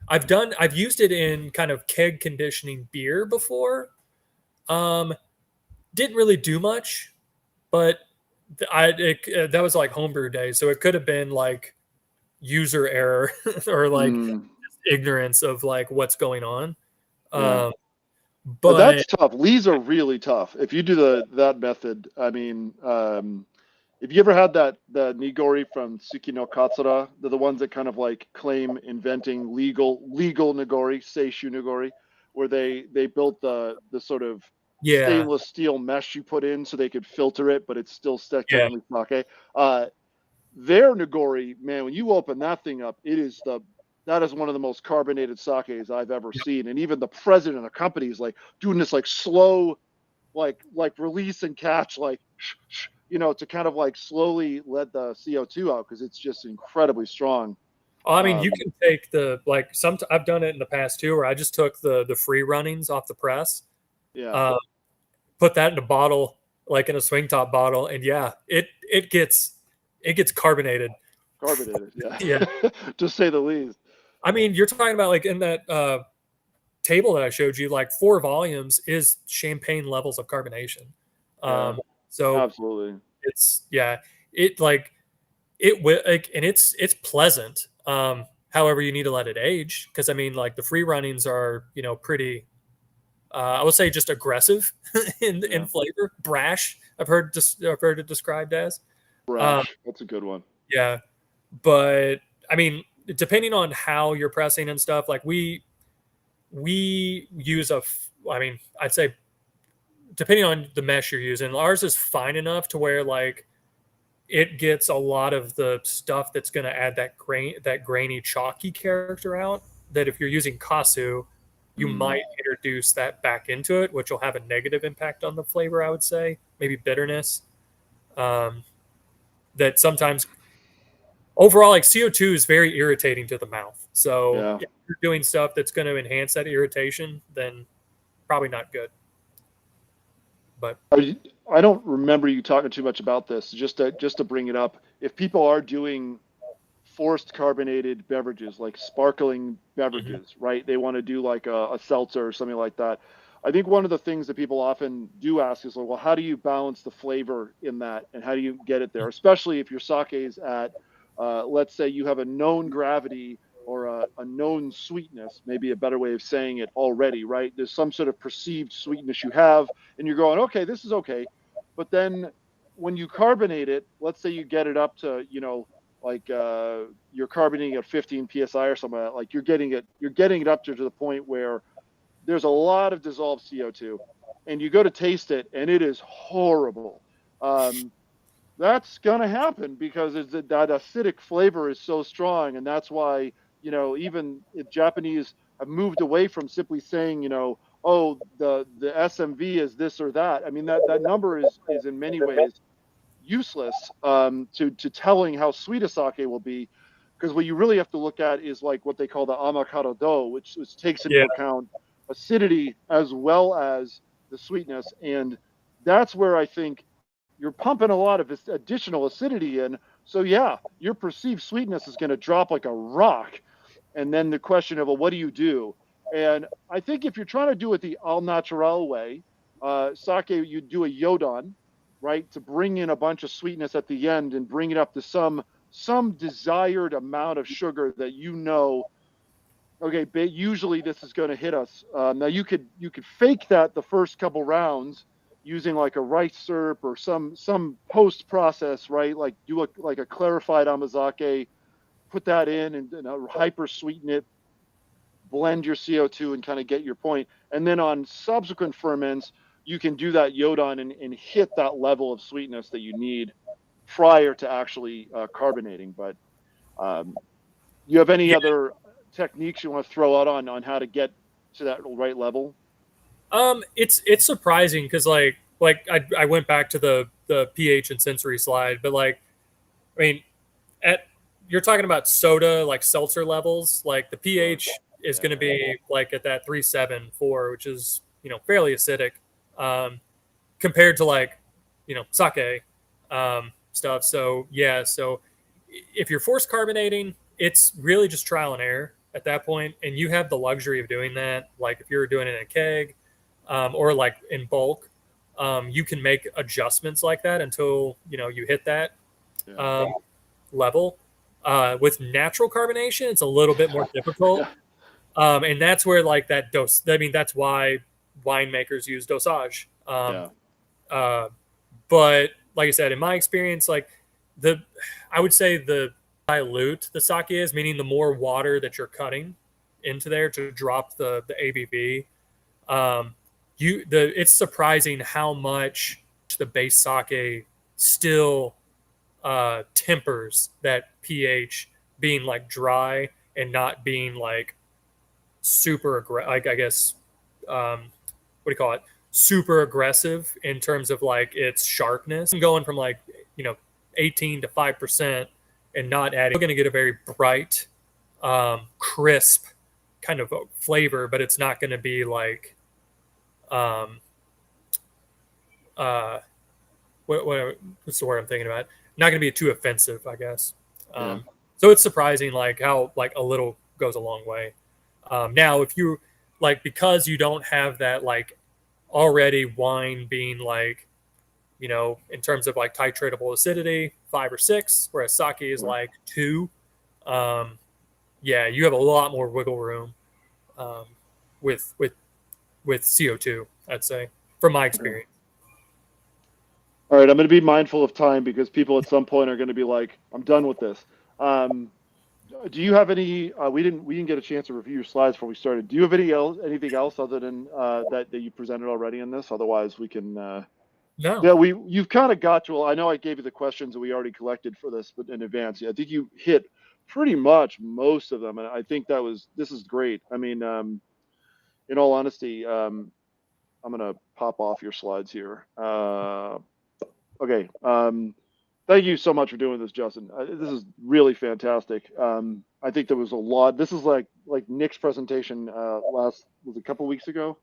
I've used it in kind of keg conditioning beer before. Um, Didn't really do much, but that was like homebrew days, so it could have been like user error or like Mm, ignorance of like what's going on. yeah. Um, That's but tough. Lees are really tough. If you do that method, I mean, if you ever had the nigori from Tsuki no Katsura, they're the ones that kind of like claim inventing legal nigori, seishu nigori, where they built the sort of yeah, stainless steel mesh you put in so they could filter it, but it's still yeah, technically sake. Their nigori, man, when you open that thing up, that is one of the most carbonated sakes I've ever yep. seen. And even the president of the company is like doing this like slow, like release and catch, like to kind of like slowly let the CO2 out because it's just incredibly strong. I mean, you Um, can take the like some. I've done it in the past too, where I just took the free runnings off the press, yeah, uh, put that in a bottle, like in a swing top bottle, and yeah, it gets carbonated. carbonated, yeah, Yeah, to say the least. I mean, you're talking about like in that table that I showed you, like 4 volumes is champagne levels of carbonation. Yeah, So absolutely. it's yeah, it like it will like, and it's pleasant. However, you need to let it age because I mean, like the free runnings are pretty. I would say just aggressive in Yeah, flavor, brash. I've heard it described as. Um, brash. That's a good one. yeah, but I mean, depending on how you're pressing and stuff, like we use I mean, I'd say depending on the mesh you're using, ours is fine enough to where like it gets a lot of the stuff that's going to add that grainy, chalky character out. That if you're using kasu, you Mm. might introduce that back into it, which will have a negative impact on the flavor. I would say maybe bitterness. Um, that sometimes overall, like CO2 is very irritating to the mouth. So Yeah. if you're doing stuff that's going to enhance that irritation, then probably not good. But I don't remember you talking too much about this. Just to bring it up, if people are doing forced carbonated beverages, like sparkling mhm, beverages, right? They want to do like a seltzer or something like that. I think one of the things that people often do ask is, like, well, how do you balance the flavor in that, and how do you get it there? Especially if your sake is at, let's say you have a known gravity or a known sweetness, maybe a better way of saying it already, right? There's some sort of perceived sweetness you have, and you're going, okay, this is okay. But then when you carbonate it, let's say you get it up to, like you're carbonating at 15 psi or something like that. Like you're getting it up to the point where there's a lot of dissolved CO2, and you go to taste it, and it is horrible. Um, that's gonna happen because that acidic flavor is so strong, and that's why even if Japanese have moved away from simply saying oh the SMV is this or that. I mean that number is in many ways useless to telling how sweet a sake will be, because what you really have to look at is like what they call the amakara do, which takes into yeah, account acidity as well as the sweetness, and that's where I think you're pumping a lot of this additional acidity in. So yeah, your perceived sweetness is going to drop like a rock, and then the question of, well, what do you do? And I think if you're trying to do it the al natural way, sake, you do a yodon, right, to bring in a bunch of sweetness at the end and bring it up to some desired amount of sugar that okay, usually this is going to hit us. Now you could fake that the first couple rounds using like a rice syrup or some post process, right? Like do a clarified amazake, put that in and hyper sweeten it, blend your CO2 and kind of get your point. And then on subsequent ferments, you can do that yodon and hit that level of sweetness that you need prior to actually carbonating. But um, you have any yeah. other techniques you want to throw out on how to get to that right level? It's surprising because I went back to the pH and sensory slide, but like I mean at you're talking about soda like seltzer levels, like the Sure. pH is going to Yeah. be like at that 3.74, which is fairly acidic, um, compared to like sake stuff. So yeah, so if you're force carbonating, it's really just trial and error at that point, and you have the luxury of doing that. Like if you're doing it in a keg, or like in bulk. you can make adjustments like that until you hit that Yeah. um, level. With natural carbonation, it's a little bit more difficult, Yeah. and that's where like that dose. I mean, that's why winemakers use dosage. Yeah. Uh, but like I said, in my experience, like the I would say the dilute the sake is, meaning the more water that you're cutting into there to drop the ABV. Um, it's surprising how much the base sake still tempers that pH, being like dry and not being like super like I guess what do you call it, super aggressive in terms of like its sharpness. Going from like 18 to 5% and not adding, you're going to get a very bright, crisp kind of flavor, but it's not going to be like um, uh, what's the word I'm thinking about? Not going to be too offensive, I guess. Yeah. So it's surprising like how like a little goes a long way. Now, if you like, because you don't have that like already wine being like, in terms of like titratable acidity, 5 or 6, whereas sake is Sure. like 2. Um, yeah, you have a lot more wiggle room um, with with with CO2. I'd say, from my Sure. experience. All right, I'm going to be mindful of time because people at some point are going to be like, "I'm done with this." Um, do you have any? We didn't get a chance to review your slides before we started. Do you have anything else other than that you presented already in this? Otherwise, we can. No, Yeah, you've kind of got to. I know I gave you the questions that we already collected for this, but in advance, yeah, I think you hit pretty much most of them, and I think this is great. I mean, in all honesty, I'm gonna pop off your slides here. Okay. Thank you so much for doing this, Justin. This is really fantastic. I think there was a lot. This is like Nick's presentation was a couple weeks ago.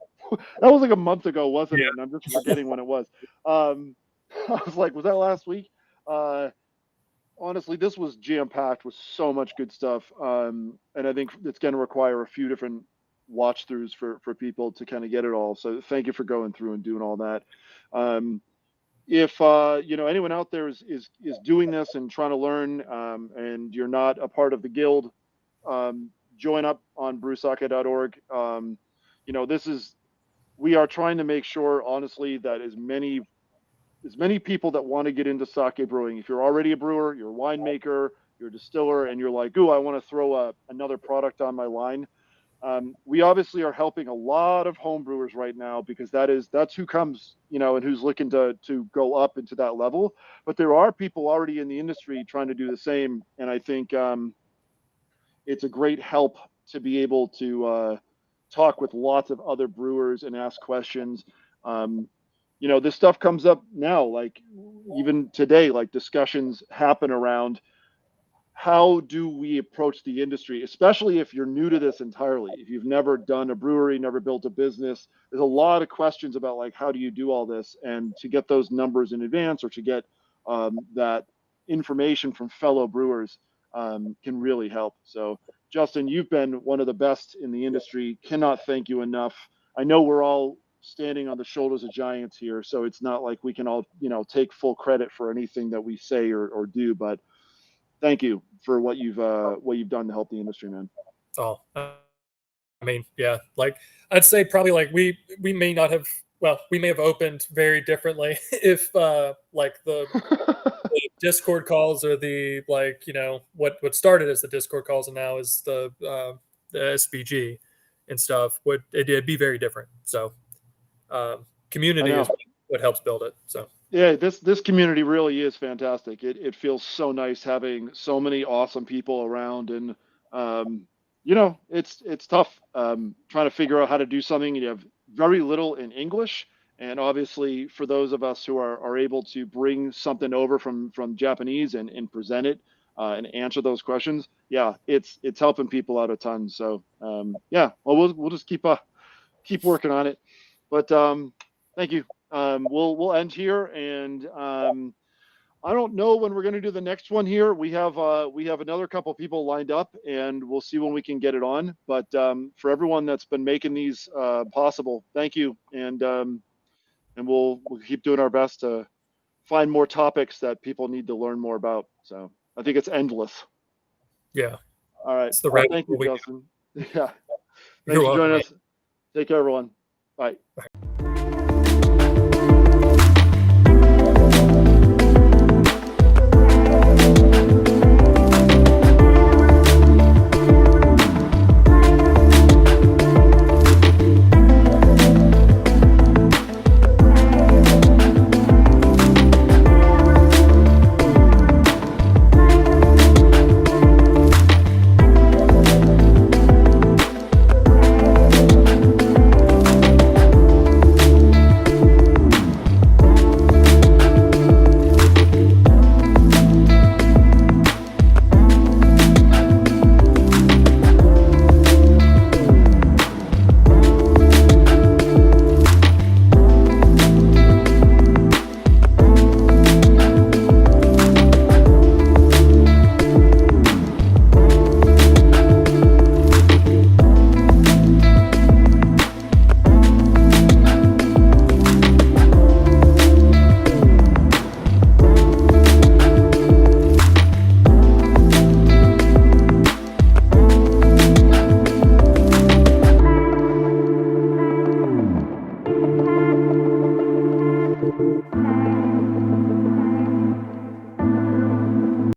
That was like a month ago, wasn't it? And I'm just forgetting when it was. Um, I was like, was that last week? Uh, Honestly, this was jam packed with so much good stuff. And I think it's going to require a few different watch throughs for people to kind of get it all. So thank you for going through and doing all that. Um, if anyone out there is doing this and trying to learn, and you're not a part of the guild, join up on brewsake.org. This is we are trying to make sure, honestly, that as many people that want to get into sake brewing, if you're already a brewer, you're a winemaker, you're a distiller, and you're like, ooh, I want to throw another product on my line. We obviously are helping a lot of home brewers right now because that's who comes, and who's looking to go up into that level. But there are people already in the industry trying to do the same, and I think it's a great help to be able to talk with lots of other brewers and ask questions. Um, this stuff comes up now, like even today, like discussions happen around how do we approach the industry, especially if you're new to this entirely. If you've never done a brewery, never built a business, there's a lot of questions about like how do you do all this, and to get those numbers in advance or to get that information from fellow brewers can really help. So, Justin, you've been one of the best in the industry. Cannot thank you enough. I know we're all standing on the shoulders of giants here, so it's not like we can all take full credit for anything that we say or do, but thank you for what you've done to help the industry, man. oh, I mean, yeah, like I'd say probably like we may not have, well, we may have opened very differently if like the Discord calls, or the like, what started as the Discord calls and now is the SBG and stuff, would it'd be very different. So I community is know. what helps build it. So Yeah, this community really is fantastic. It feels so nice having so many awesome people around, and um, it's tough trying to figure out how to do something. You have very little in English, and obviously for those of us who are able to bring something over from Japanese and present it and answer those questions, yeah, it's helping people out a ton. So yeah, well we'll just keep working on it. But thank you. We'll end here, and I don't know when we're going to do the next one here. We have another couple people lined up, and we'll see when we can get it on. But for everyone that's been making these possible, thank you. And and we'll keep doing our best to find more topics that people need to learn more about. So I think it's endless. Yeah. All right. It's the rabbit Thank you, hole we Justin. Yeah. You're Thanks for welcome, joining man. us. Take care, everyone. Bye.